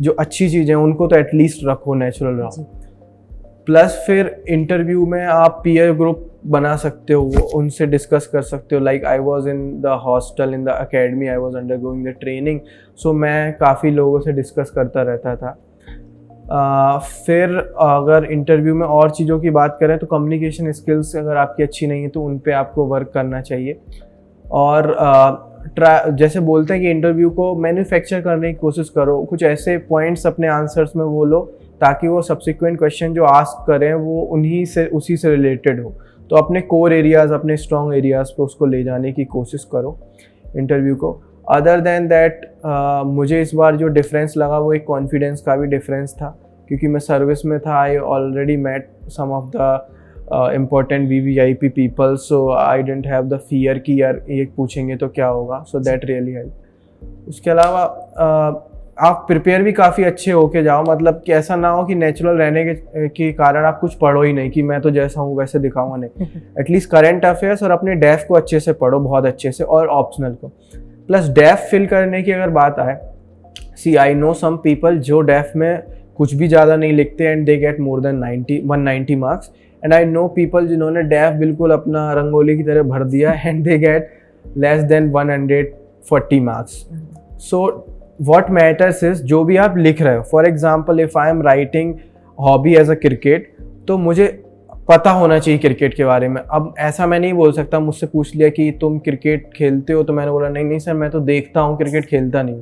[SPEAKER 1] जो अच्छी चीज़ें हैं उनको तो एटलीस्ट रखो, नेचुरल रहो. प्लस फिर इंटरव्यू में आप पीयर ग्रुप बना सकते हो, उनसे डिस्कस कर सकते हो. Like I was in the hostel, in the academy, I was undergoing the training, so मैं काफ़ी लोगों से डिस्कस करता रहता था. फिर अगर इंटरव्यू में और चीज़ों की बात करें तो कम्युनिकेशन स्किल्स अगर आपकी अच्छी नहीं है तो उन पे आपको वर्क करना चाहिए. और जैसे बोलते हैं कि इंटरव्यू को मैन्युफैक्चर करने की कोशिश करो, कुछ ऐसे पॉइंट्स अपने आंसर्स में वो लो ताकि वो सब्सिक्वेंट क्वेश्चन जो आस्क करें वो उसी से रिलेटेड हो. तो अपने कोर एरियाज़, अपने स्ट्रॉन्ग एरियाज़ पे उसको ले जाने की कोशिश करो इंटरव्यू को. अदर देन दैट मुझे इस बार जो डिफरेंस लगा वो एक कॉन्फिडेंस का भी डिफरेंस था, क्योंकि मैं सर्विस में था. I already met some of the important VVIP people, so I didn't have the fear कि यार ये पूछेंगे तो क्या होगा. So that really help. उसके अलावा आप प्रिपेयर भी काफ़ी अच्छे होके जाओ, मतलब कि ऐसा ना हो कि नेचुरल रहने के कारण आप कुछ पढ़ो ही नहीं कि मैं तो जैसा हूँ वैसे दिखाऊंगा. नहीं, एटलीस्ट करंट अफेयर्स और अपने डैफ को अच्छे से पढ़ो, बहुत अच्छे से, और ऑप्शनल को. प्लस डैफ फिल करने की अगर बात आए, सी आई नो सम पीपल जो डैफ में कुछ भी ज़्यादा नहीं लिखते and they get more than 190 marks. And I know people जिन्होंने डैफ बिल्कुल अपना रंगोली की तरह भर दिया and they get less than 140 marks. So what matters is जो भी आप लिख रहे हो. For example if I am writing hobby as a cricket, तो मुझे पता होना चाहिए क्रिकेट के बारे में. अब ऐसा मैं नहीं बोल सकता, मुझसे पूछ लिया कि तुम क्रिकेट खेलते हो, तो मैंने बोला नहीं सर मैं तो देखता हूँ, क्रिकेट खेलता नहीं.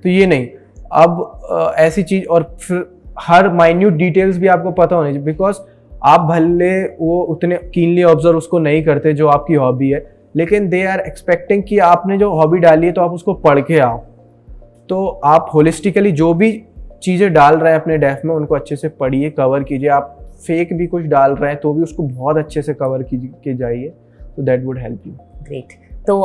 [SPEAKER 1] तो ये नहीं. अब ऐसी चीज़, और फिर हर माइन्यूट डिटेल्स भी आपको पता होनी चाहिए, बिकॉज आप भले वो उतने कीनली ऑब्जर्व उसको नहीं करते जो आपकी हॉबी है, लेकिन दे आर एक्सपेक्टिंग कि आपने जो हॉबी डाली है तो आप उसको पढ़ के आओ. तो आप होलिस्टिकली जो भी चीज़ें डाल रहे हैं अपने डैफ में उनको अच्छे से पढ़िए, कवर कीजिए. आप फेक भी कुछ डाल रहे हैं तो भी उसको बहुत अच्छे से कवर के जाइए, तो that would help you.
[SPEAKER 2] Great. तो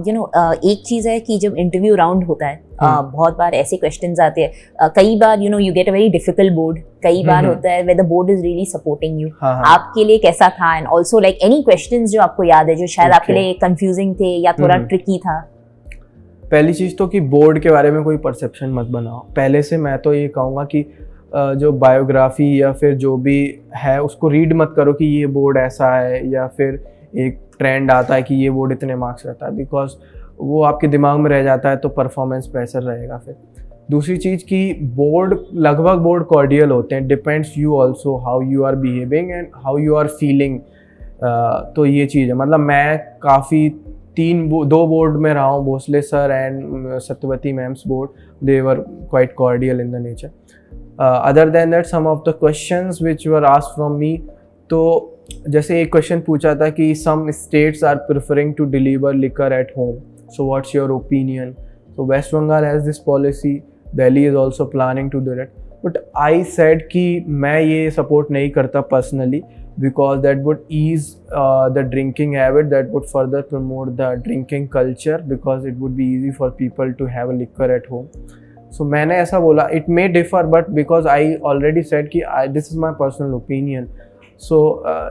[SPEAKER 2] यू नो एक चीज़ है कि जब इंटरव्यू राउंड होता है बहुत बार ऐसे क्वेश्चंस आते हैं, कई बार you know you get a very difficult board, कई बार होता है where the board is really supporting you. आपके लिए कैसा था? And also like any questions जो आपको याद है जो शायद आपके लिए कंफ्यूजिंग थे या थोड़ा ट्रिकी था?
[SPEAKER 1] पहली चीज़ तो कि बोर्ड के बारे में कोई परसेप्शन मत बनाओ. पहले से मैं तो ये कहूँगा कि जो बायोग्राफी या फिर जो भी है उसको रीड मत करो कि ये बोर्ड ऐसा है, या फिर एक ट्रेंड आता है कि ये बोर्ड इतने मार्क्स रहता है, बिकॉज वो आपके दिमाग में रह जाता है तो परफॉर्मेंस प्रेशर रहेगा. फिर दूसरी चीज़ कि लगभग बोर्ड कॉर्डियल होते हैं. Depends you also how you are behaving and how you are feeling. तो ये चीज़ है. मतलब मैं काफ़ी 2 बोर्ड में रहा हूँ, Bhosle sir and Satyavati ma'am's board. They were quite cordial in the nature. Other than that some of the questions which were asked from me, तो जैसे एक क्वेश्चन पूछा था कि some states are preferring to deliver liquor at home, so what's your opinion. So West Bengal has this policy, Delhi is also planning to do that. But I said कि मैं ये support नहीं करता personally, because that would ease the drinking habit, that would further promote the drinking culture, because it would be easy for people to have a liquor at home. So मैंने ऐसा बोला, it may differ, but because I already said कि this is my personal opinion. So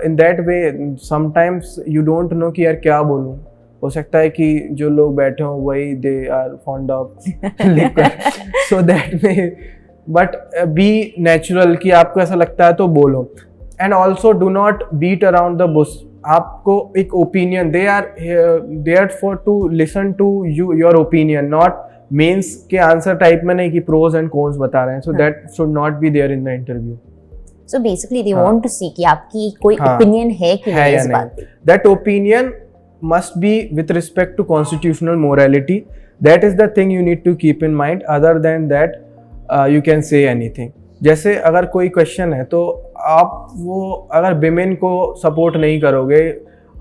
[SPEAKER 1] in that way sometimes you don't know कि यार क्या बोलूँ. हो सकता है कि जो लोग बैठे हों वही they are fond of liquor. So that way, but be natural कि आपको ऐसा लगता है तो बोलो. And also do not beat around the bush. आपको एक opinion, they are there for to listen to you, your opinion, not mains के आंसर टाइप में नहीं कि प्रोज एंड कॉन्स बता रहे हैं. So that should not be there in the interview.
[SPEAKER 2] So basically they want to see कि आपकी कोई ओपिनियन है कि नहीं इस बात पे.
[SPEAKER 1] That opinion must be with respect to constitutional morality. That is the thing you need to keep in mind. Other than that you can say anything. जैसे अगर कोई क्वेश्चन है तो आप वो अगर विमेन को सपोर्ट नहीं करोगे,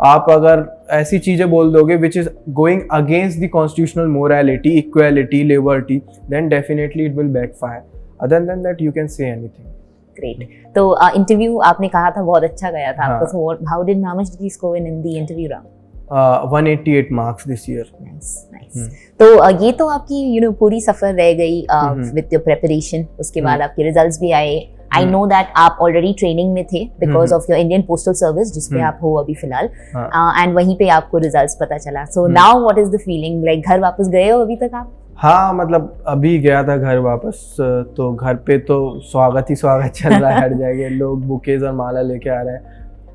[SPEAKER 1] आप अगर ऐसी चीज़ें बोल दोगे which is going against the constitutional morality, equality, liberty, then definitely it will backfire. Other than that you can say anything.
[SPEAKER 2] Great. तो इंटरव्यू आपने कहा था बहुत अच्छा गया था आपका. So how much did you score in the interview round?
[SPEAKER 1] 188 marks this year.
[SPEAKER 2] Nice. तो ये तो आपकी पूरी सफर रह गई विद योर प्रिपरेशन. उसके बाद आपके रिजल्ट्स भी आए. I know that आप ऑलरेडी ट्रेनिंग में थे because of your Indian postal service जिसपे आप हो अभी फिलहाल, एंड वहीं पे आपको रिजल्ट्स पता चला. So now what is the feeling? Like घर वापस गए हो अभी तक आप?
[SPEAKER 1] हाँ, मतलब अभी गया था घर वापस. तो घर पे तो स्वागत ही स्वागत चल रहा है हर जगह. लोग बुकेज और माला लेके आ रहे हैं.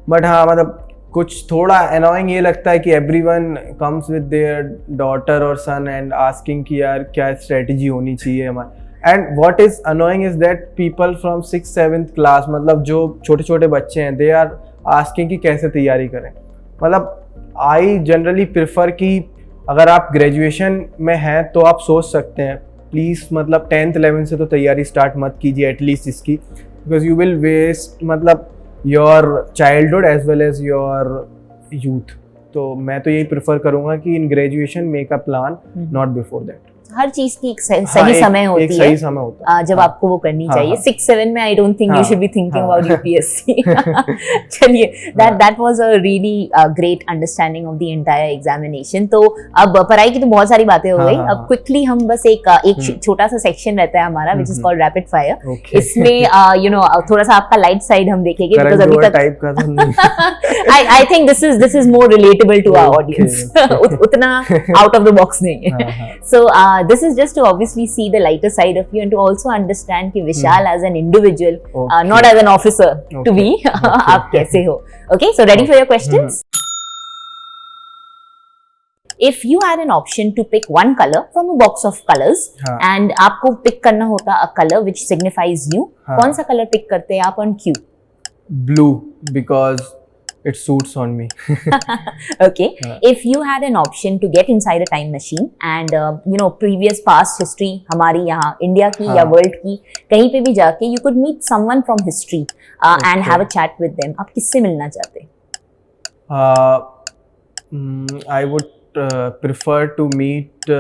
[SPEAKER 1] बट हाँ, मतलब कुछ थोड़ा अनोइंग ये लगता है कि everyone comes with their daughter और सन एंड आस्किंग कि यार क्या स्ट्रेटजी होनी चाहिए हमारी. And what is annoying is that people from 6th-7th class, मतलब जो छोटे छोटे बच्चे हैं, दे आर आस्किंग कि कैसे तैयारी करें. मतलब आई जनरली प्रेफर कि अगर आप ग्रेजुएशन में हैं तो आप सोच सकते हैं प्लीज़, मतलब 10th-11th से तो तैयारी स्टार्ट मत कीजिए एटलीस्ट इसकी, बिकॉज यू विल वेस्ट मतलब your childhood as well as your youth. तो मैं तो यही प्रेफर करूँगा कि in graduation make a plan, not before that.
[SPEAKER 2] हर चीज की एक सही समय होती है,
[SPEAKER 1] एक सही समय होता है
[SPEAKER 2] जब आपको वो करनी चाहिए. 6-7 में I don't think you should be thinking about UPSC. चलिए, that was a really great understanding of the entire examination. तो अब पढ़ाई की तो बहुत सारी बातें हो गई. अब क्विकली हम बस एक छोटा सा सेक्शन रहता है हमारा which is called rapid fire. इसमें थोड़ा सा आपका लाइट साइड हम देखेंगे बिकॉज अभी तक I think this is more relatable to our audience. उतना आउट ऑफ द बॉक्स नहीं है. सो this is just to obviously see the lighter side of you and to also understand कि Vishal as an individual, not as an officer, to be आप कैसे हो. Okay, so ready for your questions? If you had an option to pick one color from a box of colors and आपको pick करना होता a color which signifies you, कौन सा color pick करते हैं आप और क्यों?
[SPEAKER 1] Blue, because it suits on me.
[SPEAKER 2] Okay. If you had an option to get inside a time machine and previous past history हमारी यहाँ इंडिया की या वर्ल्ड की कहीं पे भी जाके you could meet someone from history and have a chat with them, आप किससे मिलना चाहते?
[SPEAKER 1] I would prefer to meet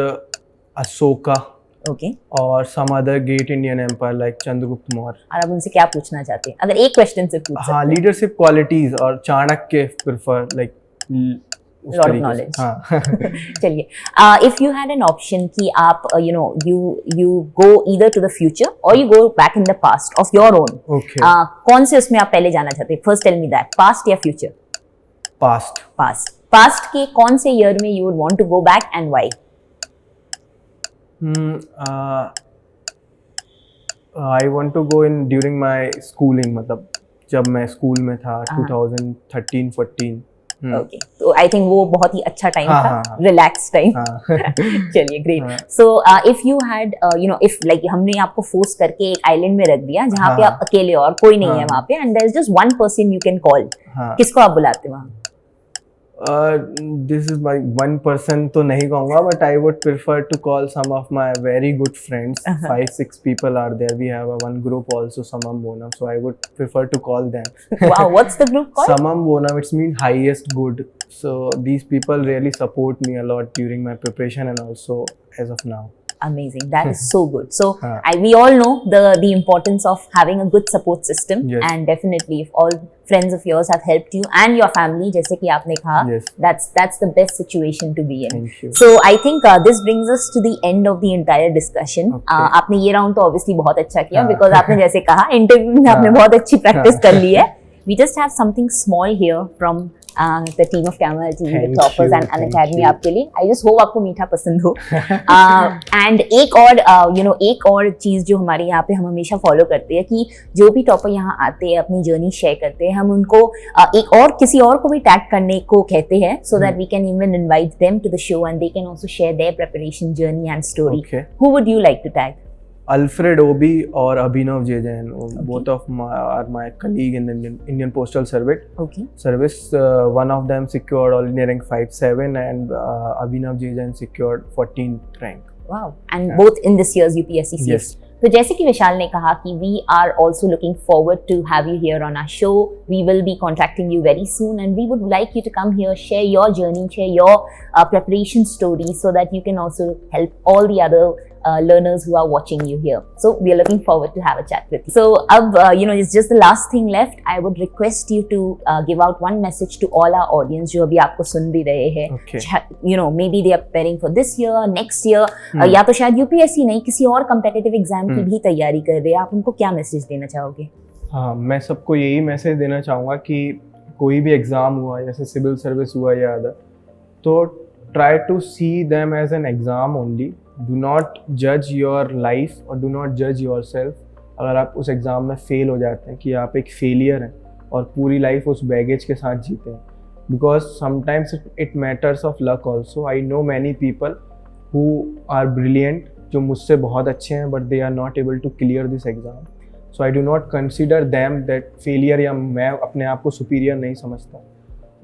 [SPEAKER 1] Ashoka.
[SPEAKER 2] Okay.
[SPEAKER 1] और some other great Indian empire like Chandragupta Maurya.
[SPEAKER 2] और आप उनसे क्या पूछना चाहते हैं अगर एक क्वेश्चन से पूछ सकते हैं?
[SPEAKER 1] हाँ, लीडरशिप क्वालिटीज और Chanakya prefer like
[SPEAKER 2] lot of knowledge. हाँ. चलिए, if you had an option कि आप you go either to the future or you go back in the past of your own.
[SPEAKER 1] Okay.
[SPEAKER 2] कौन से उसमें आप पहले जाना चाहते हैं? First tell me that, past या फ्यूचर? पास्ट के कौन से ईयर में you would want to go back and why?
[SPEAKER 1] I want to go in during my schooling, मतलब जब मैं स्कूल में था 2013-14.
[SPEAKER 2] ओके, तो आई थिंक वो बहुत ही अच्छा टाइम था, रिलैक्स टाइम. चलिए, great. So if you had if like हमने आपको फोर्स करके एक आइलैंड में रख दिया जहाँ पे आप अकेले और कोई नहीं है वहाँ पे and there is just one person you can call, किसको आप बुलाते वहाँ?
[SPEAKER 1] This is my one person तो नहीं कहूँगा, but I would prefer to call some of my very good friends. 5-6 people are there. We have one group also, Samam Bonam. So I would prefer to call them.
[SPEAKER 2] Wow, what's the group called?
[SPEAKER 1] Samam Bonam. It's mean highest good. So these people really support me a lot during my preparation and also as of now.
[SPEAKER 2] Amazing. That is so good. So
[SPEAKER 1] हाँ.
[SPEAKER 2] we all know the importance of having a good support system.
[SPEAKER 1] Yes.
[SPEAKER 2] And definitely if all friends of yours have helped you and your family, जैसे कि आपने कहा,
[SPEAKER 1] Yes.
[SPEAKER 2] that's the best situation to be in.
[SPEAKER 1] Thank you.
[SPEAKER 2] So I think this brings us to the end of the entire discussion.
[SPEAKER 1] Okay.
[SPEAKER 2] आपने ये round तो obviously बहुत अच्छा किया,
[SPEAKER 1] हाँ.
[SPEAKER 2] because आपने जैसे कहा इंटरव्यू में आपने
[SPEAKER 1] हाँ.
[SPEAKER 2] बहुत अच्छी प्रैक्टिस कर ली है. We just have something small here from the team of Camera TV, the
[SPEAKER 1] Thank
[SPEAKER 2] toppers
[SPEAKER 1] you,
[SPEAKER 2] and
[SPEAKER 1] thank
[SPEAKER 2] Academy
[SPEAKER 1] you.
[SPEAKER 2] आपके लिए. I just hope आपको मीठा पसंद हो. And एक और एक और चीज़ जो हमारे यहाँ पे हम हमेशा फॉलो करते हैं कि जो भी टॉपर यहाँ आते हैं अपनी जर्नी शेयर करते हैं, हम उनको एक और किसी और को भी टैग करने को कहते हैं, so that we can even invite them to the show and they can also share their preparation journey and story.
[SPEAKER 1] Okay.
[SPEAKER 2] Who would you like to tag?
[SPEAKER 1] Alfred Obi और अभिनव जे Jain, both of are my colleague in the Indian Postal Service.
[SPEAKER 2] Okay.
[SPEAKER 1] One of them secured all India rank 5-7 and Abhinav J Jain secured 14th rank.
[SPEAKER 2] Wow. And both in this year's UPSC series.
[SPEAKER 1] Yes.
[SPEAKER 2] तो जैसे कि विशाल ने कहा कि we are also looking forward to have you here on our show. We will be contacting you very soon and we would like you to come here, share your journey, share your preparation story so that you can also help all the other learners who are watching you here. So we are looking forward to have a chat with you. So अब it's just the last thing left. I would request you to give out one message to all our audience जो अभी आपको सुन भी रहे हैं.
[SPEAKER 1] Okay.
[SPEAKER 2] Maybe they are preparing for this year, next year, या तो शायद UPSC नहीं किसी और competitive exam की भी तैयारी कर रहे हैं. आप उनको क्या मैसेज देना चाहोगे?
[SPEAKER 1] हाँ, मैं सबको यही मैसेज देना चाहूँगा कि कोई भी एग्ज़ाम हुआ, जैसे सिविल सर्विस हुआ या अदर, तो try to see them as an exam only. Do not जज योर लाइफ और डू नॉट जज योर सेल्फ. अगर आप उस एग्ज़ाम में फेल हो जाते हैं कि आप एक फेलियर हैं और पूरी लाइफ उस बैगेज के साथ जीते हैं, because sometimes it matters of luck also. I know many people who are brilliant, जो मुझसे बहुत अच्छे हैं, but they are not able to clear this exam. So I do not consider them that failure, या मैं अपने आप को सुपीरियर नहीं समझता.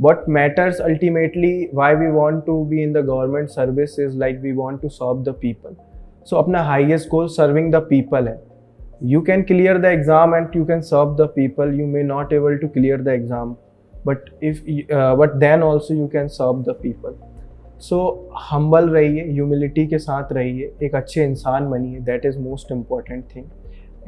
[SPEAKER 1] What matters ultimately, why we want to be in the government service is like we want to serve the people. So अपना highest goal serving the people है. You can clear the exam and you can serve the people. You may not able to clear the exam, but then also you can serve the people. So humble रहिए, humility के साथ रहिए, एक अच्छे इंसान बनिए. That is most important thing.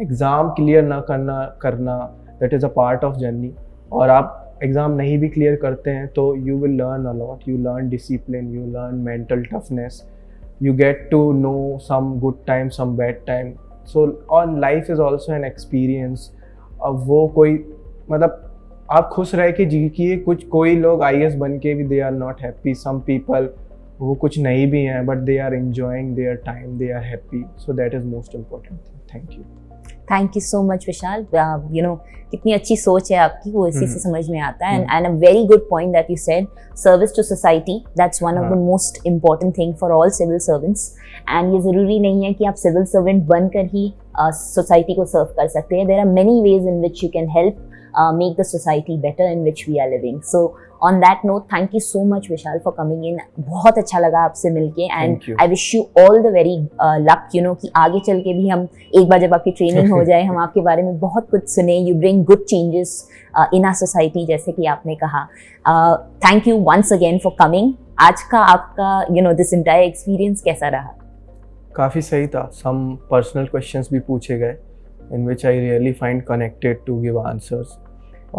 [SPEAKER 1] Exam clear ना करना that is a part of journey. और आप एग्ज़ाम नहीं भी क्लियर करते हैं तो you will learn a lot. You learn discipline, you learn mental toughness, you get to know some good time, some bad time. So on life is also an experience. अब वो कोई मतलब आप खुश रह के जीजिए. कोई लोग IAS बन के भी they are not happy. Some people वो कुछ नहीं भी हैं but they are enjoying their time, they are happy. So that is most important thing. Thank you.
[SPEAKER 2] Thank you so much, Vishal. कितनी अच्छी सोच है आपकी, वो इसी से समझ में आता है. And a very good point that you said, service to society. That's one of the most important thing for all civil servants. And ये ज़रूरी नहीं है कि आप civil servant बनकर ही society को serve कर सकते हैं. There are many ways in which you can help make the society better in which we are living. So on that note, thank you so much, Vishal, for coming in. बहुत अच्छा लगा आपसे मिलके and I wish you all the very luck, कि आगे चल के भी हम एक बार जब आपकी ट्रेनिंग हो जाए हम आपके बारे में बहुत कुछ सुने. You bring good changes in our society, जैसे कि आपने कहा. Thank you once again for coming. आज का आपका this entire experience कैसा रहा?
[SPEAKER 1] काफ़ी सही था. Some personal questions भी पूछे गए in which I really find connected to give answers.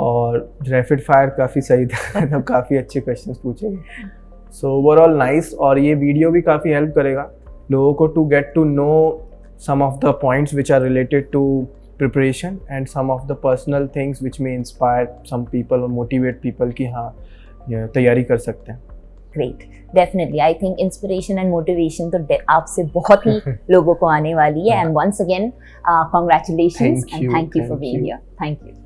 [SPEAKER 1] और रैपिड फायर काफ़ी सही था. मतलब काफ़ी अच्छे क्वेश्चंस पूछे गए. So overall nice. और ये वीडियो भी काफ़ी हेल्प करेगा लोगों को to get to know some of the points which are related to preparation and some of the personal things which may inspire some people और मोटिवेट पीपल कि हाँ तैयारी कर सकते हैं.
[SPEAKER 2] Great, definitely. I think inspiration and motivation तो आपसे बहुत ही लोगों को आने वाली है. And once again, congratulations and thank you for being here. Thank you.